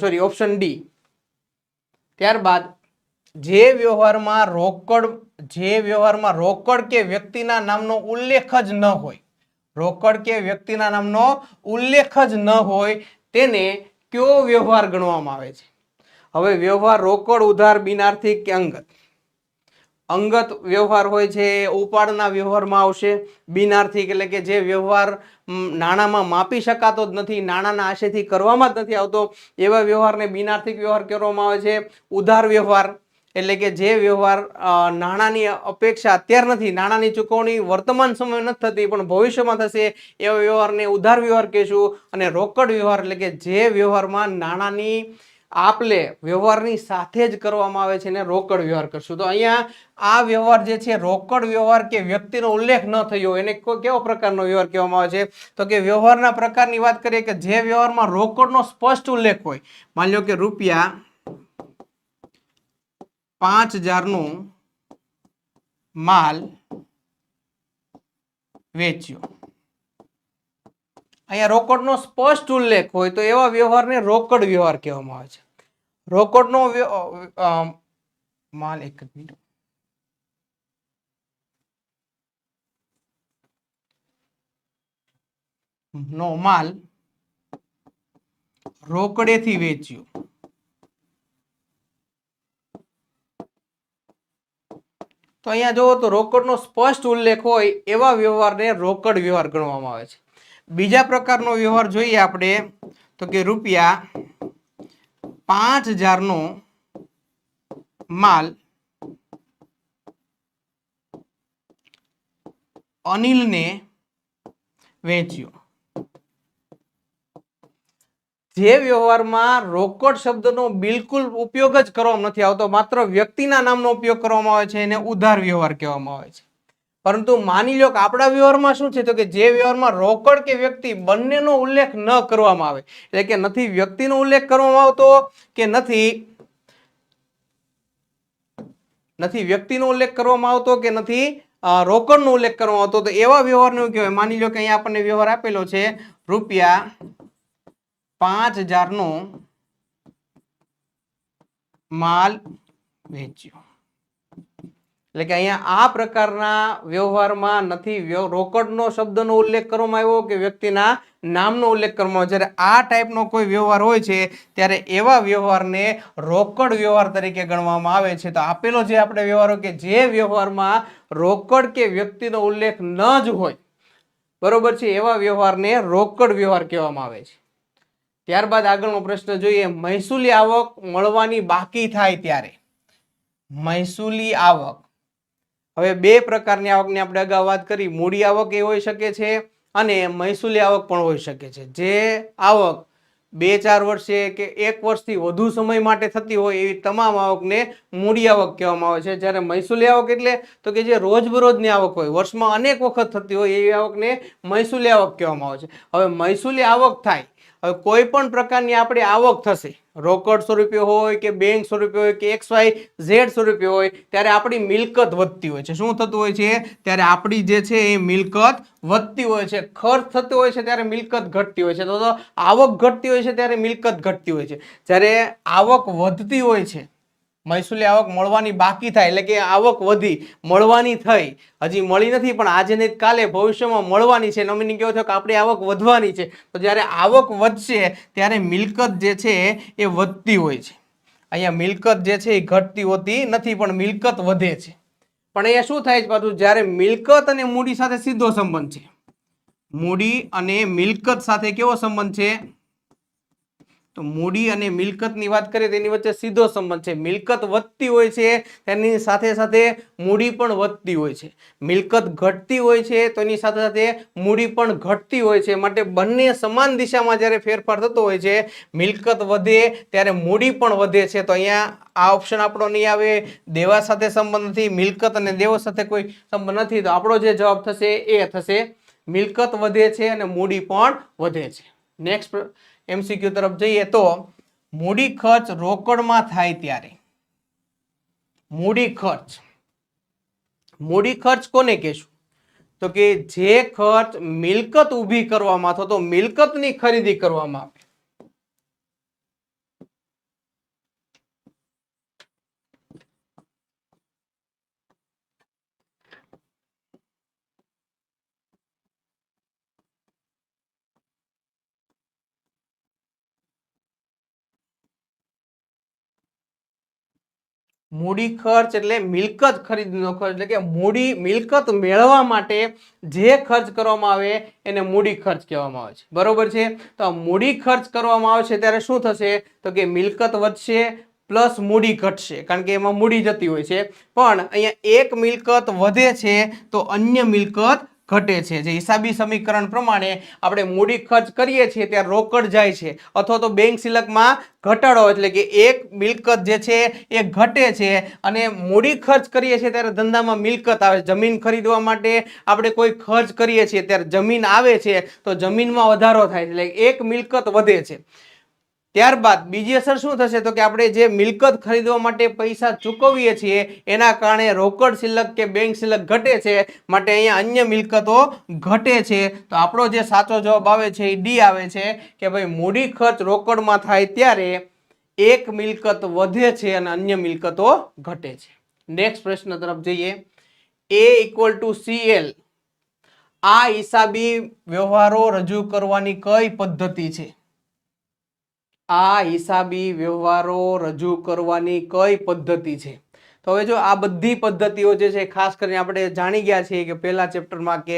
Speaker 1: સોરી ઓપ્શન ડી. ત્યારબાદ જે વ્યવહારમાં રોકડ કે વ્યક્તિના નામનો ઉલ્લેખ જ ન હોય, રોકડ કે વ્યક્તિના નામનો ઉલ્લેખ જ ન હોય તેને કયો વ્યવહાર ગણવામાં આવે છે? હવે વ્યવહાર રોકડ, ઉધાર, બિનઆર્થિક કે અંગત? અંગત વ્યવહાર હોય છે ઉપાડના વ્યવહારમાં આવશે. બિનઆર્થિક એટલે કે જે વ્યવહાર નાણાંમાં માપી શકાતો જ નથી, નાણાંના આશયથી કરવામાં જ નથી આવતો, એવા વ્યવહારને બિનઆર્થિક વ્યવહાર કહેવામાં આવે છે. ઉધાર વ્યવહાર એટલે કે જે વ્યવહાર નાણાંની અપેક્ષા અત્યાર નથી, નાણાંની ચૂકવણી વર્તમાન સમય નથી થતી પણ ભવિષ્યમાં થશે, એવા વ્યવહારને ઉધાર વ્યવહાર કહેશું. અને રોકડ વ્યવહાર એટલે કે જે વ્યવહારમાં નાણાંની આપલે વ્યવહારની સાથે જ કરવામાં આવે છે એને રોકડ વ્યવહાર કરશું. તો અહીંયા આ વ્યવહાર જે છે રોકડ વ્યવહાર કે વ્યક્તિનો ઉલ્લેખ ન થયો એને કેવો પ્રકારનો વ્યવહાર કહેવામાં આવે છે? તો કે વ્યવહારના પ્રકારની વાત કરીએ કે જે વ્યવહારમાં રોકડનો સ્પષ્ટ ઉલ્લેખ હોય. માની લો કે ₹5,000 નો માલ વેચ્યો, અહીંયા રોકડનો સ્પષ્ટ ઉલ્લેખ હોય તો એવા વ્યવહારને રોકડ વ્યવહાર કહેવામાં આવે છે. રોકડનો માલ, એક મિનિટ, નો માલ રોકડેથી વેચ્યો, તો અહીંયા જુઓ તો રોકડનો સ્પષ્ટ ઉલ્લેખ હોય એવા વ્યવહારને રોકડ વ્યવહાર ગણવામાં આવે છે. બીજા પ્રકારનો વ્યવહાર જોઈએ આપણે તો કે ₹5,000 નો માલ અનિલને વેચ્યો. જે વ્યવહારમાં રોકડ શબ્દનો બિલકુલ ઉપયોગ જ કરવામાં નથી આવતો, માત્ર વ્યક્તિના નામનો ઉપયોગ કરવામાં આવે છે એને ઉધાર વ્યવહાર કહેવામાં આવે છે. પરંતુ માની લો કે આપણા વ્યવહારમાં શું છે તો કે જે વ્યવહારમાં રોકડ કે વ્યક્તિ બંનેનો ઉલ્લેખ ન કરવામાં આવે, એટલે કે નથી વ્યક્તિનો ઉલ્લેખ કરવામાં આવતો કે નથી વ્યક્તિનો ઉલ્લેખ કરવામાં આવતો કે નથી રોકડનો ઉલ્લેખ કરવામાં આવતો, તો એવા વ્યવહારને શું કહેવાય? માની લો કે અહીંયા આપણને વ્યવહાર આપેલો છે ₹5,000 નો માલ વેચ્યો, એટલે કે અહીંયા આ પ્રકારના વ્યવહારમાં નથી રોકડનો શબ્દનો ઉલ્લેખ કરવામાં આવ્યો કે વ્યક્તિના નામનો ઉલ્લેખ કરવામાં આવ્યો. જ્યારે આ ટાઈપનો કોઈ વ્યવહાર હોય છે ત્યારે એવા વ્યવહારને રોકડ વ્યવહાર તરીકે ગણવામાં આવે છે. તો આપેલો જે આપણે વ્યવહારો કે જે વ્યવહારમાં રોકડ કે વ્યક્તિનો ઉલ્લેખ ન જ હોય, બરોબર છે, એવા વ્યવહારને રોકડ વ્યવહાર કહેવામાં આવે છે. ત્યારબાદ આગળનો પ્રશ્ન જોઈએ. મહેસૂલી આવક મળવાની બાકી થાય ત્યારે. મહેસૂલી આવક, હવે બે પ્રકારની આવકની આપણે અગાઉ વાત કરી, મૂડી આવક એ હોઈ શકે છે અને મહેસૂલી આવક પણ હોઈ શકે છે. જે આવક 2-4 વર્ષે કે 1 વર્ષથી વધુ સમય માટે થતી હોય એવી તમામ આવકને મૂડી આવક કહેવામાં આવે છે. જ્યારે મહેસૂલી આવક એટલે તો કે જે રોજબરોજની આવક હોય, વર્ષમાં અનેક વખત થતી હોય એવી આવકને મહેસૂલી આવક કહેવામાં આવે છે. હવે મહેસૂલી આવક થાય, હવે કોઈ પણ પ્રકારની આપણી આવક થશે, રોકડ સ્વરૂપે હોય કે બેંક સ્વરૂપે હોય કે XYZ સ્વરૂપે હોય, ત્યારે આપણી મિલકત વધતી હોય છે. શું થતું હોય છે? ત્યારે આપણી જે છે એ મિલકત વધતી હોય છે. ખર્ચ થતો હોય છે ત્યારે મિલકત ઘટતી હોય છે. તો આવક ઘટતી હોય છે ત્યારે મિલકત ઘટતી હોય છે. જ્યારે આવક વધતી હોય છે મહેસૂલી આવક મળવાની બાકી થાય એટલે કે આવક વધી, મળવાની થઈ, હજી મળી નથી પણ આજે નહીં કાલે ભવિષ્યમાં મળવાની છે, નોમિની કેવો થયો કે આપણી આવક વધવાની છે. તો જ્યારે આવક વધશે ત્યારે મિલકત જે છે એ વધતી હોય છે. અહીંયા મિલકત જે છે એ ઘટતી હોતી નથી પણ મિલકત વધે છે. પણ અહીંયા શું થાય છે પાછું, જ્યારે મિલકત અને મૂડી સાથે સીધો સંબંધ છે, મૂડી અને મિલકત સાથે કેવો સંબંધ છે, તો મૂડી અને મિલકતની વાત કરીએ તો એની વચ્ચે સીધો સંબંધ છે. મિલકત વધતી હોય છે તેની સાથે સાથે મૂડી પણ વધતી હોય છે. મિલકત ઘટતી હોય છે તો એની સાથે સાથે મૂડી પણ ઘટતી હોય છે. માટે બંને સમાન દિશામાં જ્યારે ફેરફાર થતો હોય છે, મિલકત વધે ત્યારે મૂડી પણ વધે છે. તો અહીંયા આ ઓપ્શન આપણો નહીં આવે, દેવા સાથે સંબંધ નથી, મિલકત અને દેવો સાથે કોઈ સંબંધ નથી. તો આપણો જે જવાબ થશે એ થશે મિલકત વધે છે અને મૂડી પણ વધે છે. નેક્સ્ટ MCQ તરફ જઈએ તો મૂડી ખર્ચ રોકડમાં થાય ત્યારે, મૂડી ખર્ચ કોને કહેશું, તો કે જે ખર્ચ મિલકત ઊભી કરવામાં અથવા તો મિલકતની ખરીદી કરવામાં આવે. મૂડી ખર્ચ એટલે મિલકત ખરીદનો ખર્ચ, એટલે કે મૂડી મિલકત મેળવવા માટે જે ખર્ચ કરવામાં આવે એને મૂડી ખર્ચ કહેવામાં આવે છે. બરોબર છે. તો મૂડી ખર્ચ કરવામાં આવે છે ત્યારે શું થશે, તો કે મિલકત વધશે પ્લસ મૂડી ઘટશે, કારણ કે એમાં મૂડી જતી હોય છે. પણ અહીંયા એક મિલકત વધે છે તો અન્ય મિલકત ઘટે છે. જે હિસાબી સમીકરણ પ્રમાણે આપણે મૂડી ખર્ચ કરીએ છીએ ત્યારે રોકડ જાય છે અથવા તો બેંક શિલકમાં ઘટાડો, એટલે કે એક મિલકત જે છે એ ઘટે છે અને મૂડી ખર્ચ કરીએ છીએ ત્યારે ધંધામાં મિલકત આવે. જમીન ખરીદવા માટે આપણે કોઈ ખર્ચ કરીએ છીએ ત્યારે જમીન આવે છે તો જમીનમાં વધારો થાય છે, એટલે એક મિલકત વધે છે. ત્યારબાદ બીજી અસર શું થશે, તો કે આપણે જે મિલકત ખરીદવા માટે પૈસા ચૂકવીએ છીએ એના કારણે રોકડ શિલક કે બેંક શિલક ઘટે છે. માટે અહીંયા અન્ય મિલકતો ઘટે છે. તો આપણો જે સાચો જવાબ આવે છે એ ડી આવે છે કે ભાઈ મૂડી ખર્ચ રોકડમાં થાય ત્યારે એક મિલકત વધે છે અને અન્ય મિલકતો ઘટે છે. નેક્સ્ટ પ્રશ્ન તરફ જઈએ. A=CL આ હિસાબી વ્યવહારો રજૂ કરવાની કઈ પદ્ધતિ છે, આ હિસાબી વ્યવહારો રજૂ કરવાની કઈ પદ્ધતિ છે. તો હવે જો આ બધી પદ્ધતિઓ જે છે ખાસ કરીને આપણે જાણી ગયા છીએ કે પહેલા ચેપ્ટરમાં કે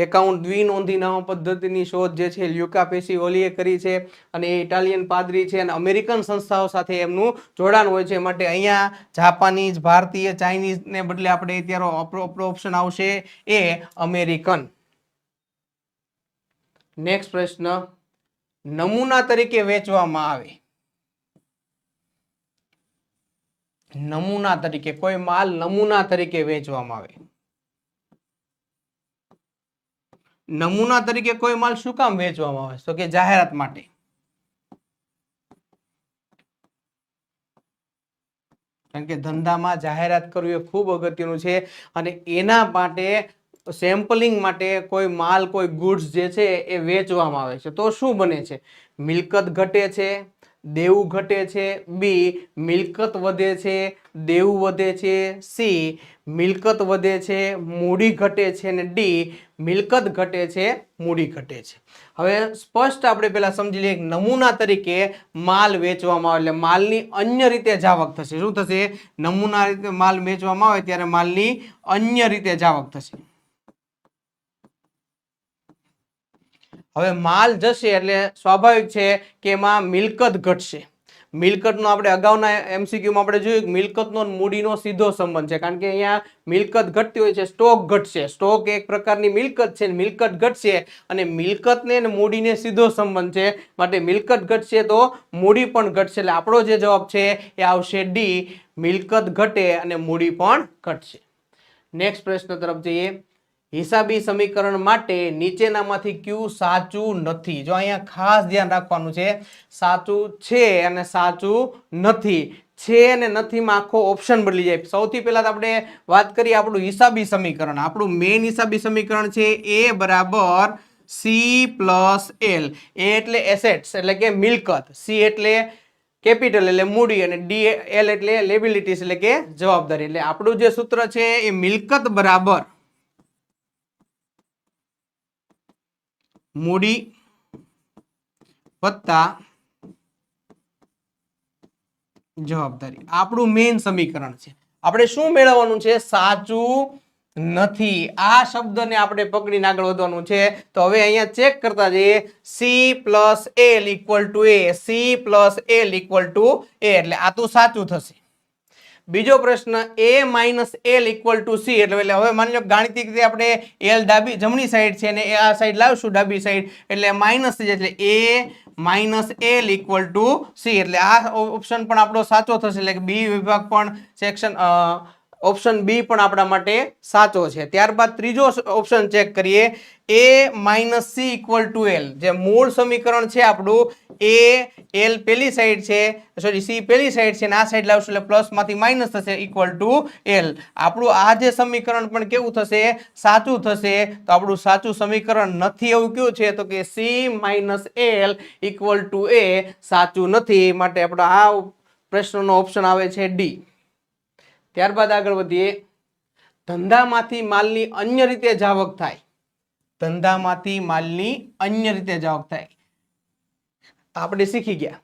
Speaker 1: એકાઉન્ટ દ્વિનોંધી નામ પદ્ધતિની શોધ જે છે લ્યુકા પેસિઓલીએ કરી છે અને એ ઇટાલિયન પાદરી છે અને અમેરિકન સંસ્થાઓ સાથે એમનું જોડાણ હોય છે. માટે અહીંયા જાપાનીઝ, ભારતીય, ચાઇનીઝ ને બદલે આપણે અત્યારે ઓપ્શન આવશે એ અમેરિકન. નેક્સ્ટ પ્રશ્ન, નમૂના તરીકે વેચવામાં આવે, નમૂના તરીકે કોઈ માલ નમૂના તરીકે વેચવામાં આવે, નમૂના તરીકે કોઈ માલ શું કામ વેચવામાં આવે, તો કે જાહેરાત માટે. કારણ કે ધંધામાં જાહેરાત કરવી એ ખૂબ અગત્યનું છે અને એના માટે સેમ્પલિંગ માટે કોઈ માલ, કોઈ ગુડ્સ જે છે એ વેચવામાં આવે છે. તો શું બને છે, મિલકત ઘટે છે, દેવું ઘટે છે, બી મિલકત વધે છે, દેવું વધે છે, સી મિલકત વધે છે, મૂડી ઘટે છે અને ડી મિલકત ઘટે છે, મૂડી ઘટે છે. હવે સ્પષ્ટ આપણે પહેલા સમજી લઈએ નમૂના તરીકે માલ વેચવામાં આવે એટલે માલની અન્ય રીતે જાવક થશે. શું થશે, નમૂના રીતે માલ વેચવામાં આવે ત્યારે માલની અન્ય રીતે જાવક થશે. હવે માલ જશે એટલે સ્વાભાવિક છે કે એમાં મિલકત ઘટશે. મિલકતનો આપણે અગાઉના MCQમાં આપણે જોયું મિલકતનો મૂડીનો સીધો સંબંધ છે, કારણ કે અહીંયા મિલકત ઘટતી હોય છે, સ્ટોક ઘટશે. સ્ટોક એક પ્રકારની મિલકત છે, મિલકત ઘટશે અને મિલકતને અને મૂડીને સીધો સંબંધ છે. માટે મિલકત ઘટશે તો મૂડી પણ ઘટશે. એટલે આપણો જે જવાબ છે એ આવશે ડી, મિલકત ઘટે અને મૂડી પણ ઘટશે. નેક્સ્ટ પ્રશ્ન તરફ જઈએ. હિસાબી સમીકરણ માટે નીચેનામાંથી કયું સાચું નથી. જો અહીંયા ખાસ ધ્યાન રાખવાનું છે, સાચું છે અને સાચું નથી. છે અને નથીમાં આખો ઓપ્શન બદલી જાય. સૌથી પહેલા તો આપણે વાત કરીએ આપણું હિસાબી સમીકરણ. આપણું મેઇન હિસાબી સમીકરણ છે A બરાબર C પ્લસ L. A એટલે એસેટ્સ એટલે કે મિલકત, C એટલે કેપિટલ એટલે મૂડી અને DL એટલે લેબિલિટીઝ એટલે કે જવાબદારી. એટલે આપણું જે સૂત્ર છે એ મિલકત બરાબર મૂડી વત્તા જવાબદારી આપણું મેઇન સમીકરણ છે. આપણે શું મેળવવાનું છે? સાચું નથી. આ શબ્દને આપણે પકડીને આગળ વધવાનું છે. તો હવે અહીંયા ચેક કરતા જઈએ. C plus L equal to A, C plus L equal to A, એટલે આ તો સાચું થશે. બીજો પ્રશ્ન A minus L equal to C, એટલે હવે માની લો ગાણિતિક રીતે આપણે L જમણી સાઈડ છે અને આ સાઈડ લાવશું ડાબી સાઈડ, એટલે માઇનસ થઈ જાય, એટલે A minus L equal to C, એટલે આ ઓપ્શન પણ આપણો સાચો થશે. એટલે કે બી વિભાગ પણ સેક્શન ઓપ્શન બી પણ આપણા માટે સાચો છે. ત્યારબાદ ત્રીજો ઓપ્શન ચેક કરીએ. A minus C equal to L, જે મૂળ સમીકરણ છે આપણું, A L પેલી સાઈડ છે, સોરી C પેલી સાઈડ છે, અને આ સાઈડ લાવશું એટલે પ્લસ માંથી માઇનસ થશે ઇક્વલ ટુ L. આપણું આ જે સમીકરણ પણ કેવું થશે? સાચું થશે. તો આપણું સાચું સમીકરણ નથી એવું કયું છે? તો કે C minus L equal to A સાચું નથી. માટે આપણો આ પ્રશ્નનો ઓપ્શન આવે છે ડી. ત્યારબાદ આગળ વધીએ. ધંધામાંથી માલની અન્ય રીતે જાવક થાય. ધંધામાંથી માલની અન્ય રીતે જાવક થાય. આપણે શીખી ગયા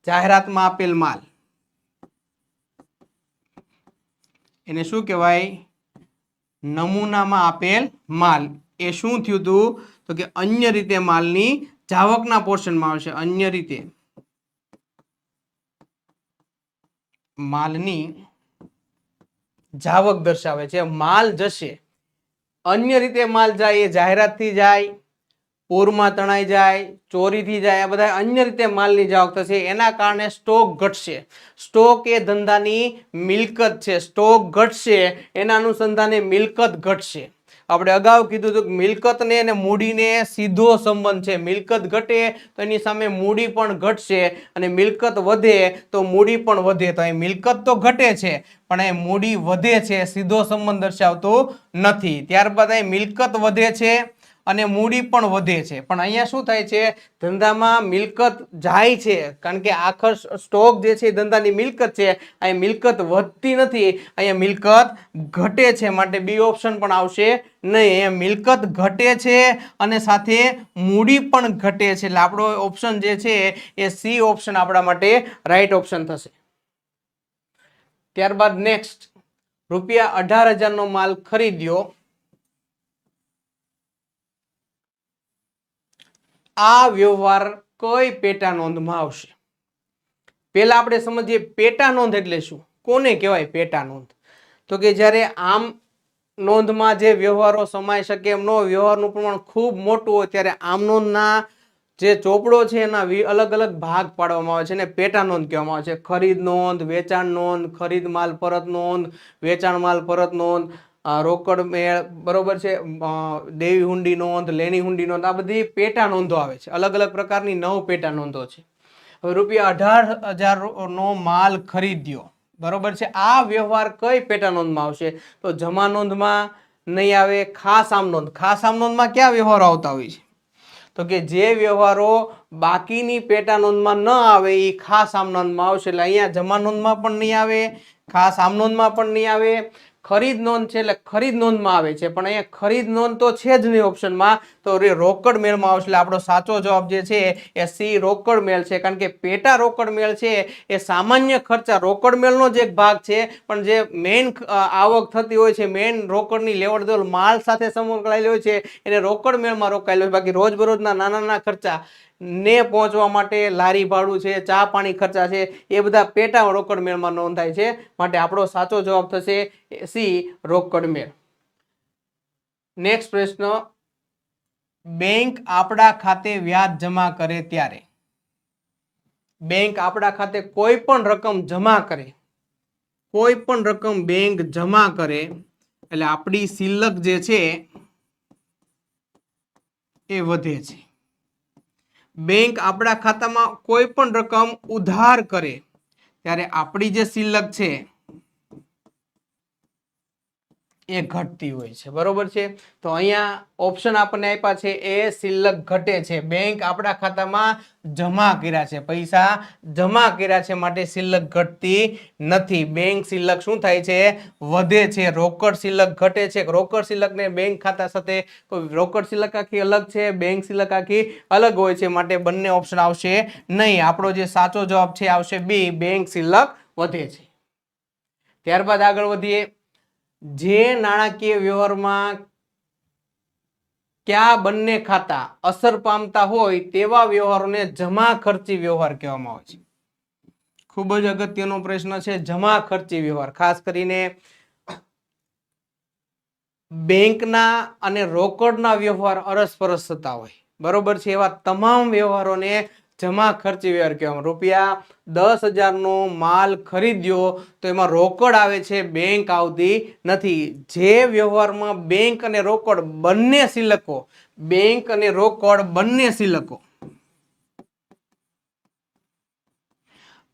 Speaker 1: જાહેરાતમાં આપેલ માલ, એને શું કહેવાય? નમૂનામાં આપેલ માલ. એ શું થયું હતું? તો કે અન્ય રીતે માલની જાવકના પોર્શનમાં આવશે. અન્ય રીતે માલની જાવક દર્શાવે છે. માલ જશે, અન્ય રીતે માલ જાય, એ જાહેરાતથી જાય, પૂરમાં તણાઈ જાય, ચોરીથી જાય, આ બધા અન્ય રીતે માલની જાવક થશે. એના કારણે સ્ટોક ઘટશે. સ્ટોક એ ધંધાની મિલકત છે. સ્ટોક ઘટશે એના અનુસંધાને મિલકત ઘટશે. આપણે અગાઉ કીધું હતું કે મિલકતને અને મૂડીને સીધો સંબંધ છે. મિલકત ઘટે તો એની સામે મૂડી પણ ઘટશે, અને મિલકત વધે તો મૂડી પણ વધે. તો અહીં મિલકત તો ઘટે છે પણ અહીં મૂડી વધે છે, સીધો સંબંધ દર્શાવતો નથી. ત્યારબાદ અહીં મિલકત વધે છે અને મૂડી પણ વધે છે, પણ અહીંયા શું થાય છે? ધંધામાં મિલકત જાય છે, કારણ કે આખર સ્ટોક જે છે ધંધાની મિલકત છે. અહીં મિલકત વધતી નથી, અહીંયા મિલકત ઘટે છે. માટે બી ઓપ્શન પણ આવશે નહીં. અહીંયા મિલકત ઘટે છે અને સાથે મૂડી પણ ઘટે છે, એટલે આપણો ઓપ્શન જે છે એ સી ઓપ્શન આપણા માટે રાઈટ ઓપ્શન થશે. ત્યારબાદ નેક્સ્ટ, ₹18,000 નો માલ ખરીદ્યો. આ વ્યવહાર કઈ પેટા નોંધમાં આવશે? પહેલા આપણે સમજીએ પેટા નોંધ એટલે શું, કોને કહેવાય પેટા નોંધ? તો કે જ્યારે આમ નોંધમાં જે વ્યવહારો સમાઈ શકે એમ ન હોય, વ્યવહારનું પ્રમાણ ખૂબ મોટું હોય, ત્યારે આમ નોંધના જે ચોપડો છે એના અલગ અલગ ભાગ પાડવામાં આવે છે અને પેટા નોંધ કહેવામાં આવે છે. ખરીદ નોંધ, વેચાણ નોંધ, ખરીદ માલ પરત નોંધ, વેચાણ માલ પરત નોંધ, રોકડ મેળ, બરોબર છે, દેવી હુંડી નોંધ, લેણી હુંડી નોંધ, આ બધી પેટા નોંધો આવે છે. અલગ અલગ પ્રકારની 9 પેટા નોંધો છે. હવે ₹18,000 નો માલ ખરીદ્યો, બરોબર છે. આ વ્યવહાર કઈ પેટા નોંધમાં આવશે? તો જમા નોંધમાં નહીં આવે. ખાસ આમ નોંધ. ખાસ આમ નોંધમાં કયા વ્યવહારો આવતા હોય છે? તો કે જે વ્યવહારો બાકીની પેટા નોંધમાં ન આવે એ ખાસ આમ નોંધમાં આવશે. એટલે અહીંયા જમા નોંધમાં પણ નહીં આવે, ખાસ આમ નોંધમાં પણ નહીં આવે. ખરીદ નોંધ છે એટલે ખરીદ નોંધમાં આવે છે, પણ અહીંયા ખરીદ નોંધ તો છે જ નહીં ઓપ્શનમાં, તો રોકડ મેળમાં આવશે. એટલે આપણો સાચો જવાબ જે છે એ સી રોકડ મેળ છે, કારણ કે પેટા રોકડ મેળ છે એ સામાન્ય ખર્ચા રોકડ મેળનો જ એક ભાગ છે, પણ જે મેઇન આવક થતી હોય છે, મેઇન રોકડની લેવડ દેવડ માલ સાથે સંકળાયેલી હોય છે, એને રોકડ મેળમાં રોકાયેલો હોય. બાકી રોજબરોજના નાના નાના ખર્ચા ને પહોંચવા માટે લારી ભાડું છે, ચા પાણી ખર્ચા છે, એ બધા પેટા રોકડ મેળમાં નોંધાય છે. માટે આપણો સાચો જવાબ થશે સી રોકડ મેળ. નેક્સ્ટ પ્રશ્ન, બેંક આપણા ખાતે વ્યાજ જમા કરે ત્યારે. બેંક આપણા ખાતે કોઈ પણ રકમ જમા કરે, કોઈ પણ રકમ બેંક જમા કરે એટલે આપણી શિલ્લક જે છે એ વધે છે. બેંક આપણા ખાતામાં કોઈ પણ રકમ ઉધાર કરે ત્યારે આપણી જે શિલ્લક છે એ ઘટતી હોય છે, બરોબર છે। તો અહીંયા ઓપ્શન આપણને આપ્યા છે એ શિલ્લક ઘટે છે, બેંક આપણા ખાતામાં જમા કર્યા છે, પૈસા જમા કર્યા છે માટે શિલ્લક ઘટતી નથી। બેંક શિલ્લક શું થાય છે, વધે છે। રોકડ શિલ્લક ઘટે છે, રોકડ શિલ્લક ને બેંક ખાતા સાથે રોકડ શિલ્લક આખી અલગ છે, બેંક શિલ્લક આખી અલગ હોય છે, માટે બંને ઓપ્શન આવશે નહીં। આપણો જે સાચો જવાબ છે આવશે બી, બેંક શિલ્લક વધે છે। ત્યારબાદ આગળ વધીએ, જે નાણાકીય વ્યવહારમાં કયા બંને ખાતા અસર પામતા હોય તેવા વ્યવહારોને જમા ખર્ચી વ્યવહાર કહેવામાં આવે છે। ખૂબ જ અગત્યનો પ્રશ્ન છે, જમા ખર્ચી વ્યવહાર। ખાસ કરીને બેંકના અને રોકડના વ્યવહાર અરસપરસ થતા હોય, બરોબર છે, એવા તમામ વ્યવહારોને જમા ખર્ચી વ્યવહાર કહેવામાં। ₹10,000 નો માલ ખરીદ્યો તો એમાં રોકડ આવે છે, બેંક આવતી નથી। જે વ્યવહારમાં બેંક અને રોકડ બંને શિલ્લકો, બેંક અને રોકડ બંને શિલ્લકો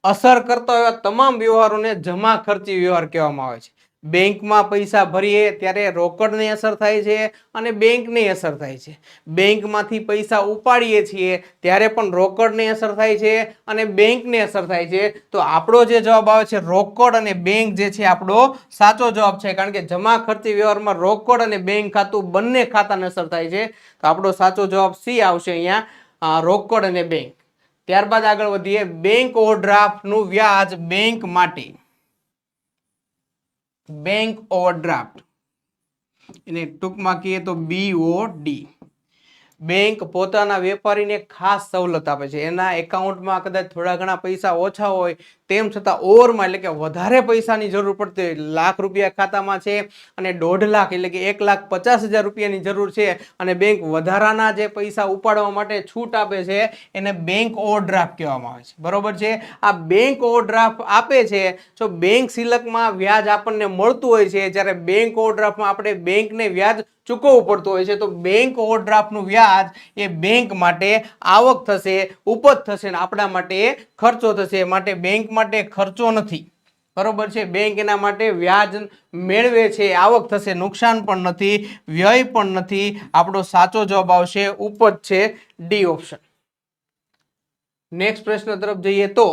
Speaker 1: અસર કરતા એવા તમામ વ્યવહારોને જમા ખર્ચી વ્યવહાર કહેવામાં આવે છે। બેંકમાં પૈસા ભરીએ ત્યારે રોકડની અસર થાય છે અને બેંકની અસર થાય છે। બેંકમાંથી પૈસા ઉપાડીએ છીએ ત્યારે પણ રોકડની અસર થાય છે અને બેંકની અસર થાય છે। તો આપણો જે જવાબ આવે છે રોકડ અને બેંક જે છે આપણો સાચો જવાબ છે, કારણ કે જમા ખર્ચી વ્યવહારમાં રોકડ અને બેંક ખાતું બંને ખાતાને અસર થાય છે। તો આપણો સાચો જવાબ સી આવશે અહીંયા, રોકડ અને બેંક। ત્યારબાદ આગળ વધીએ, બેંક ઓવરડ્રાફ્ટનું વ્યાજ બેંક માટે, બેંક ઓવરડ્રાફ્ટ એને ટૂંકમાં કહીએ તો BOD, બેંક પોતાના વેપારીને ખાસ સવલત આપે છે। એના એકાઉન્ટમાં કદાચ થોડા ઘણા પૈસા ઓછા હોય તેમ છતાં ઓવરમાં એટલે કે વધારે પૈસાની જરૂર પડતી હોય, ₹1,00,000 ખાતામાં છે અને 1.5 લાખ એટલે કે ₹1,50,000 રૂપિયાની જરૂર છે અને બેંક વધારાના જે પૈસા ઉપાડવા માટે છૂટ આપે છે એને બેંક ઓવરડ્રાફ્ટ કહેવામાં આવે છે, બરોબર છે। આ બેંક ઓવરડ્રાફ્ટ આપે છે જો બેંક શિલ્લકમાં વ્યાજ આપણને મળતું હોય છે, જ્યારે બેંક ઓવરડ્રાફ્ટમાં આપણે બેંકને વ્યાજ ચૂકવવું પડતું હોય છે। તો બેંક ઓવરડ્રાફ્ટનું વ્યાજ એ બેંક માટે આવક થશે, ઉપજ થશે અને આપણા માટે ખર્ચો થશે, માટે બેંક માટે ખર્ચો નથી, બરોબર છે। બેંક એના માટે વ્યાજ મેળવે છે, આવક થશે, નુકસાન પણ નથી, વ્યય પણ નથી। આપણો સાચો જવાબ આવશે ઉપજ છે, ડી ઓપ્શન। નેક્સ્ટ પ્રશ્ન તરફ જઈએ તો,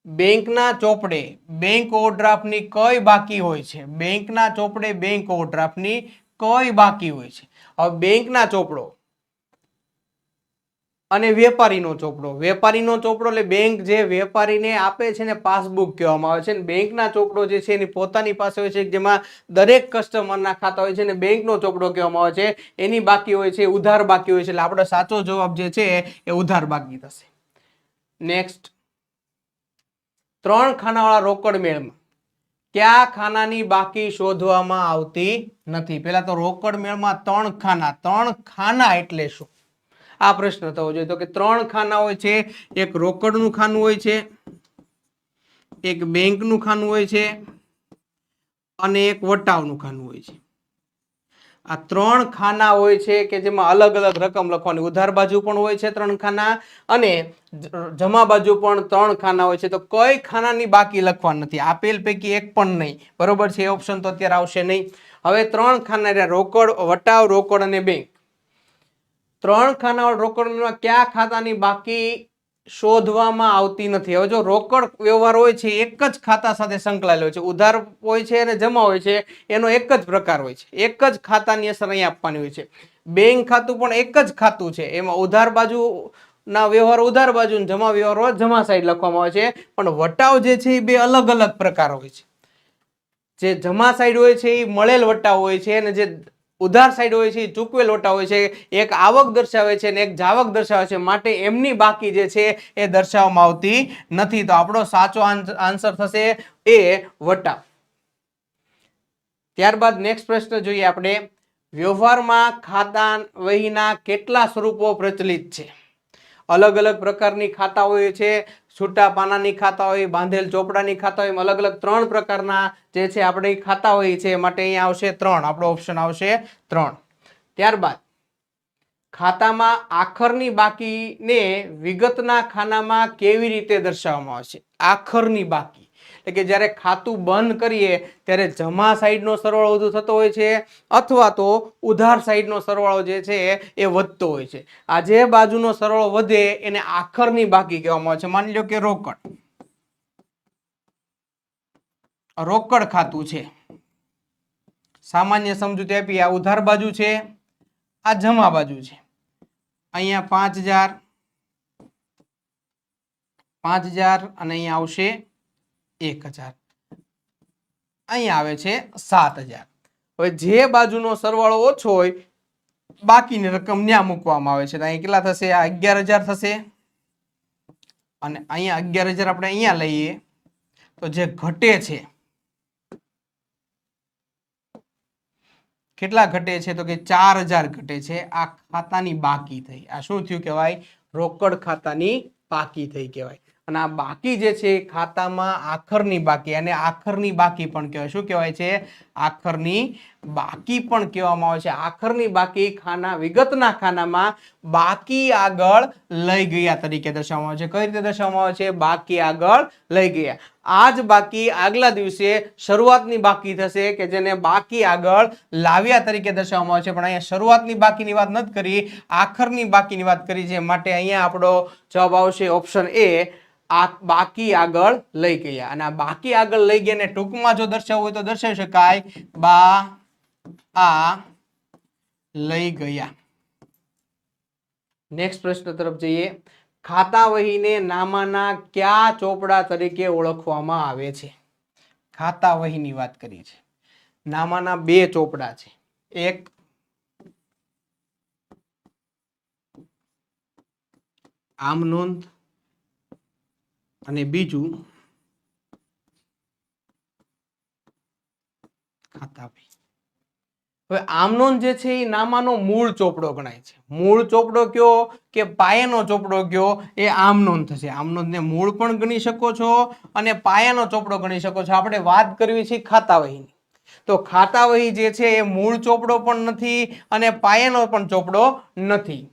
Speaker 1: બેંકના ચોપડે બેંક ઓવરડ્રાફ્ટની કઈ બાકી હોય છે, બેંકના ચોપડે બેંક ઓવરડ્રાફ્ટની કઈ બાકી હોય છે। હવે બેંકના ચોપડો અને વેપારીનો ચોપડો, વેપારીનો ચોપડો એટલે બેંક જે વેપારીને આપે છે ને પાસબુક કહેવામાં આવે છે, અને બેંકના ચોપડો જે છે એની પોતાની પાસે હોય છે, જેમાં દરેક કસ્ટમરના ખાતા હોય છે, અને બેંકનો ચોપડો કહેવામાં આવે છે એની બાકી હોય છે, ઉધાર બાકી હોય છે, એટલે આપણો સાચો જવાબ જે છે એ ઉધાર બાકી થશે। નેક્સ્ટ, 3 ખાનાવાળા રોકડ મેળમાં કયા ખાનાની બાકી શોધવામાં આવતી નથી। પહેલા તો રોકડ મેળમાં 3 ખાના, 3 ખાના એટલે શું, આ પ્રશ્ન થવો જોઈએ। તો કે 3 ખાના હોય છે, એક રોકડનું ખાનું હોય છે, એક બેંકનું ખાનું હોય છે અને એક વટાવનું ખાનું હોય છે। આ 3 ખાના હોય છે કે જેમાં અલગ અલગ રકમ લખવાની, ઉધાર બાજુ પણ હોય છે 3 ખાના અને જમા બાજુ પણ 3 ખાના હોય છે। તો કઈ ખાનાની બાકી લખવાની નથી, આપેલ પૈકી એક પણ નહીં, બરોબર છે, એ ઓપ્શન તો અત્યારે આવશે નહીં। હવે 3 ખાના એટલે રોકડ, વટાવ, રોકડ અને બેંક, 3 ખાના રોકડમાં કયા ખાતાની બાકી શોધવામાં આવતી નથી। હવે જો રોકડ વ્યવહાર હોય છે એક જ ખાતા સાથે સંકળાયેલો હોય છે, ઉધાર હોય છે અને જમા હોય છે, એનો એક જ પ્રકાર હોય છે, એક જ ખાતાની અસર અહીંયા આપવાની હોય છે। બેંક ખાતું પણ એક જ ખાતું છે, એમાં ઉધાર બાજુ ના વ્યવહાર ઉધાર બાજુ, જમા વ્યવહાર જમા સાઈડ લખવામાં આવે છે, પણ વટાવ જે છે એ બે અલગ અલગ પ્રકાર હોય છે। જે જમા સાઈડ હોય છે એ મળેલ વટાવ હોય છે અને જે ઉધાર સાઈડ હોય છે એ ચૂકવેલ વટાવ હોય છે। એક આવક દર્શાવે છે અને એક જાવક દર્શાવે છે, માટે એમની બાકી જે છે એ દર્શાવવામાં આવતી નથી। તો આપણો સાચો આન્સર થશે એ વટાવ। ત્યારબાદ નેક્સ્ટ પ્રશ્ન જોઈએ આપણે, વ્યવહારમાં ખાતા વહીના કેટલા સ્વરૂપો પ્રચલિત છે। અલગ અલગ પ્રકારની ખાતા હોય છે, છૂટા પાનાની ખાતા હોય, બાંધેલ ચોપડાની ખાતા હોય, અલગ અલગ 3 પ્રકારના જે છે આપણે ખાતા હોય છે, માટે અહીંયા આવશે 3, આપણો ઓપ્શન આવશે 3। ત્યારબાદ ખાતામાં આખરની બાકીને વિગતના ખાનામાં કેવી રીતે દર્શાવવામાં આવે છે। આખરની બાકી એટલે કે જ્યારે ખાતું બંધ કરીએ ત્યારે જમા સાઈડનો સરવાળો વધુ થતો હોય છે અથવા તો ઉધાર સાઈડનો સરવાળો જે છે એ વધતો હોય છે. આ જે બાજુનો સરવાળો વધે એને આખરની બાકી કહેવામાં આવે છે. માની લો કે રોકડ ખાતું છે, સામાન્ય સમજૂતી આપી, આ ઉધાર બાજુ છે, આ જમા બાજુ છે. અહીંયા 5000 અને અહીંયા આવશે 1000, અહીંયા આવે છે 7000. હવે જે બાજુનો સરવાળો ઓછો હોય બાકીની રકમ ત્યાં મૂકવામાં આવે છે. તો અહીં કેટલા થશે? આ 11000 થશે અને અહીંયા 11000 આપણે અહીંયા લઈએ તો જે ઘટે છે, કેટલા ઘટે છે? તો કે 4000 ઘટે છે. આ ખાતાની બાકી થઈ. આ શું થયું કહેવાય? રોકડ ખાતાની બાકી થઈ કહેવાય. અને આ બાકી જે છે ખાતામાં આખરની બાકી, અને આખરની બાકી પણ કહેવાય. શું કહેવાય છે? આખરની બાકી પણ કહેવામાં આવે છે. આખરની બાકી ખાના વિગતના ખાનામાં બાકી આગળ લઈ ગયા તરીકે દર્શાવવામાં આવે છે. કઈ રીતે દર્શાવવામાં આવે છે? બાકી આગળ લઈ ગયા. આ જ બાકી આગલા દિવસે શરૂઆતની બાકી થશે કે જેને બાકી આગળ લાવ્યા તરીકે દર્શાવવામાં આવે છે. પણ અહીંયા શરૂઆતની બાકીની વાત નથી કરી, આખરની બાકીની વાત કરી છે. માટે અહીંયા આપણો જવાબ આવશે ઓપ્શન એ, આ બાકી આગળ લઈ ગયા. અને આ બાકી આગળ લઈ ગયા ને ટૂંકમાં જો દર્શાવવું હોય તો દર્શાવી શકાય આ લઈ ગયા. નેક્સ્ટ પ્રશ્ન તરફ જઈએ. ખાતા વહીને નામાના કયા ચોપડા તરીકે ઓળખવામાં આવે છે? ખાતા વહીની વાત કરી છે. નામાના બે ચોપડા છે. એક આમ નોંધ અને બીજું ખાતા વહી. હવે આમ નોંધ જે છે એ નામાનો મૂળ ચોપડો ગણાય છે. મૂળ ચોપડો કયો કે પાયાનો ચોપડો કયો? એ આમ નોંધ થશે. આમ નોંધને મૂળ પણ ગણી શકો છો અને પાયાનો ચોપડો ગણી શકો છો. આપણે વાત કરવી છે ખાતા વહીની. તો ખાતા વહી જે છે એ મૂળ ચોપડો પણ નથી અને પાયાનો પણ ચોપડો નથી.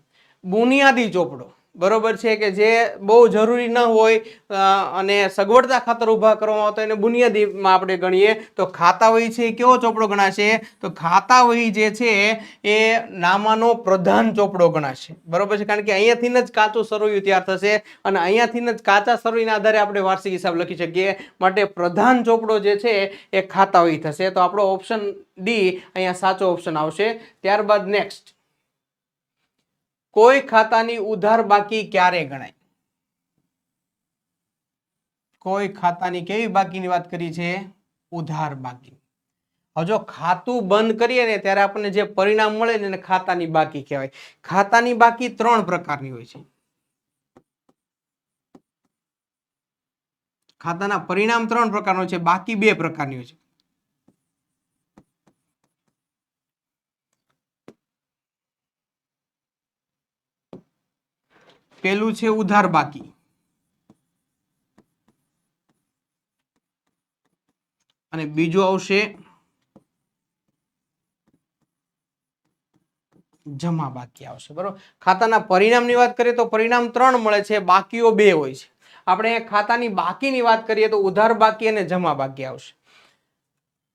Speaker 1: બુનિયાદી ચોપડો, બરોબર છે, કે જે બહુ જરૂરી ન હોય અને સગવડતા ખાતર ઊભા કરવામાં આવતા એને બુનિયાદીમાં આપણે ગણીએ. તો ખાતા વહી છે એ કેવો ચોપડો ગણાશે? તો ખાતા વહી જે છે એ નામાનો પ્રધાન ચોપડો ગણાશે. બરોબર છે, કારણ કે અહીંયાથી જ કાચું સરવૈયું તૈયાર થશે અને અહીંયાથી જ કાચા સરવૈયાના આધારે આપણે વાર્ષિક હિસાબ લખી શકીએ. માટે પ્રધાન ચોપડો જે છે એ ખાતા વહી થશે. તો આપણો ઓપ્શન ડી અહીંયા સાચો ઓપ્શન આવશે. ત્યારબાદ નેક્સ્ટ, કોઈ ખાતાની ઉધાર બાકી ક્યારે ગણાય? કોઈ ખાતાની કેવી બાકીની વાત કરી છે? ઉધાર બાકી. હવે જો ખાતું બંધ કરીએ ને ત્યારે આપણને જે પરિણામ મળે ને એને ખાતાની બાકી કહેવાય. ખાતાની બાકી 3 પ્રકારની હોય છે. ખાતાના પરિણામ 3 પ્રકારનો છે, બાકી 2 પ્રકારની હોય છે. પેલું છે ઉધાર બાકી અને બીજું આવશે જમા બાકી આવશે. બરોબર. ખાતાના પરિણામની વાત કરીએ તો પરિણામ 3 મળે છે, બાકીઓ 2 હોય છે. આપણે ખાતાની બાકીની વાત કરીએ તો ઉધાર બાકી અને જમા બાકી આવશે.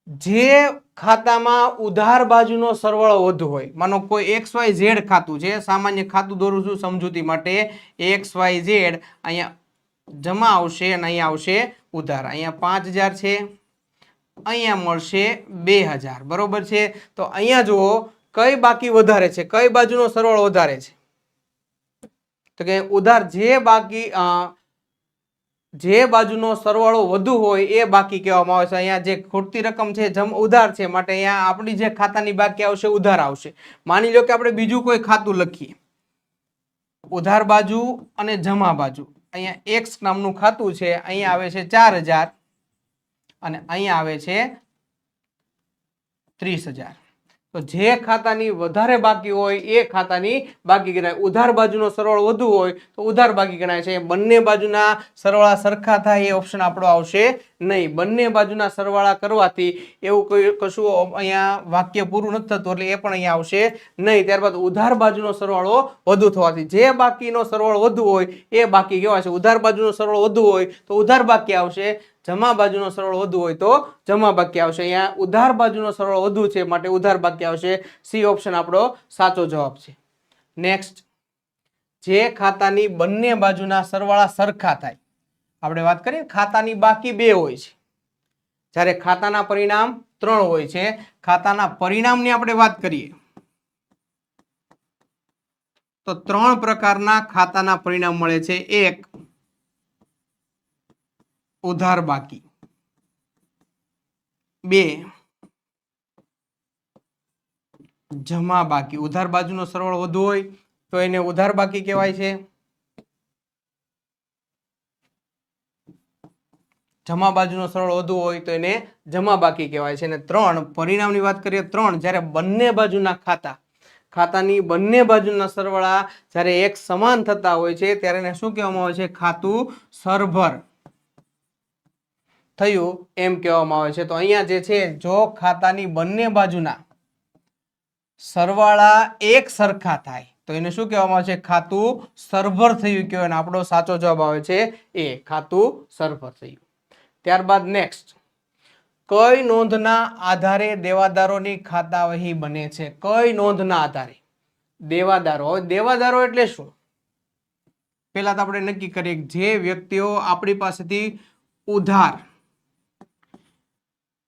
Speaker 1: જે ખાતામાં ઉધાર બાજુનો સરવાળો વધુ હોય, માનો કોઈ XYZ ખાતું છે, સામાન્ય ખાતું દોરું છું સમજૂતી માટે, XYZ, અહીંયા જમા આવશે અને અહીંયા આવશે ઉધાર. અહીંયા 5000 છે, અહીંયા મળશે 2000. બરોબર છે. તો અહીંયા જુઓ કઈ બાકી વધારે છે, કઈ બાજુનો સરવાળો વધારે છે? તો કે ઉધાર જે બાજુનો સરવાળો વધુ હોય એ બાકી કહેવામાં આવે છે. અહીંયા જે ખૂટતી રકમ છે ઉધાર છે, માટે અહીંયા આપણી જે ખાતાની બાકી આવશે ઉધાર આવશે. માની લો કે આપણે બીજું કોઈ ખાતું લખીએ, ઉધાર બાજુ અને જમા બાજુ. અહીંયા X નામનું ખાતું છે, અહીંયા આવે છે 4000 અને અહીંયા આવે છે 30000. તો જે ખાતાની વધારે બાકી હોય એ ખાતાની બાકી ગણાય. ઉધાર બાજુનો સરવાળો વધુ હોય તો ઉધાર બાકી ગણાય છે. બંને બાજુના સરવાળા સરખા થાય એ ઓપ્શન આપણો આવશે નહીં. બંને બાજુના સરવાળા કરવાથી એવું કોઈ કશું અહીંયા વાક્ય પૂરું નથી થતું, એટલે એ પણ અહીંયા આવશે નહીં. ત્યારબાદ ઉધાર બાજુનો સરવાળો વધુ થવાથી જે બાકીનો સરવાળો વધુ હોય એ બાકી કહેવાય છે. ઉધાર બાજુનો સરવાળો વધુ હોય તો ઉધાર બાકી આવશે, જમા બાજુનો સરવાળો વધુ હોય તો જમા બાકી આવશે. અહીંયા ઉધાર બાજુનો સરવાળો વધુ છે માટે ઉધાર બાકી આવશે. સી ઓપ્શન આપણો સાચો જવાબ છે. નેક્સ્ટ, જે ખાતાની બંને બાજુના સરવાળા સરખા થાય. આપણે વાત કરીએ ખાતાની બાકી 2 હોય છે, જ્યારે ખાતાના પરિણામ 3 હોય છે. ખાતાના પરિણામની આપણે વાત કરીએ તો 3 પ્રકારના ખાતાના પરિણામ મળે છે. એક, ઉધાર બાકી. 2, જમા બાકી. ઉધાર બાજુનો સરવાળો વધુ હોય તો એને ઉધાર બાકી કહેવાય છે. જમા બાજુનો સરવાળો વધુ હોય તો એને જમા બાકી કહેવાય છે. અને 3, પરિણામની વાત કરીએ 3, જ્યારે બંને બાજુના ખાતાની બંને બાજુના સરવાળા જ્યારે એક સમાન થતા હોય છે ત્યારે એને શું કહેવામાં આવે છે? ખાતું સરભર થયું એમ કહેવામાં આવે છે. તો અહીંયા જે છે, જો ખાતાની બંને બાજુના સરવાળા એક સરખા થાય તો એને શું કહેવામાં આવે છે? ખાતું સરભર થયું કહેવાય. અને આપણો સાચો જવાબ આવે છે એ, ખાતું સરભર થયું. ત્યારબાદ નેક્સ્ટ, કઈ નોંધના આધારે દેવાદારોની ખાતા વહી બને છે? કઈ નોંધના આધારે? દેવાદારો. હવે દેવાદારો એટલે શું? પહેલા તો આપણે નક્કી કરીએ જે વ્યક્તિઓ આપણી પાસેથી ઉધાર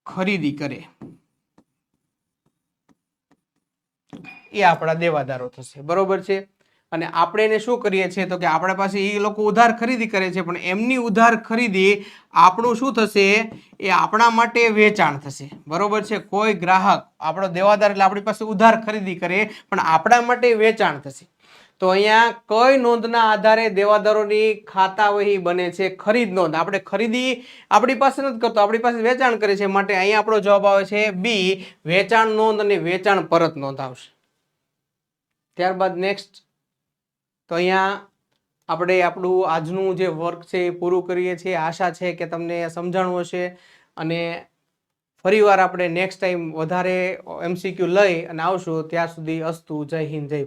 Speaker 1: ખરીદી કરે એ આપણા દેવાદારો થશે. બરોબર છે. અને આપણે એને શું કરીએ છીએ તો કે આપણા પાસે એ લોકો ઉધાર ખરીદી કરે છે, પણ એમની ઉધાર ખરીદી આપણું શું થશે? એ આપણા માટે વેચાણ થશે. બરોબર છે. કોઈ ગ્રાહક આપણો દેવાદાર એટલે આપણી પાસે ઉધાર ખરીદી કરે પણ આપણા માટે વેચાણ થશે. તો અહીંયા કઈ નોંધના આધારે દેવાદારોની ખાતા વહી બને છે? ખરીદ નોંધ. આપણે ખરીદી આપણી પાસે નથી કરતો, આપણી પાસે વેચાણ કરે છે, માટે અહીંયા આપણો જવાબ આવે છે બી, વેચાણ નોંધ અને વેચાણ પરત નોંધ આવશે. ત્યારબાદ નેક્સ્ટ, તો અહીંયા આપણે આપણું આજનું જે વર્ક છે એ પૂરું કરીએ છીએ. આશા છે કે તમને સમજાણું હશે. અને ફરીવાર આપણે નેક્સ્ટ ટાઈમ વધારે MCQ લઈ અને આવશું. ત્યાં સુધી અસ્તુ. જય હિન્દ, જય ભારત.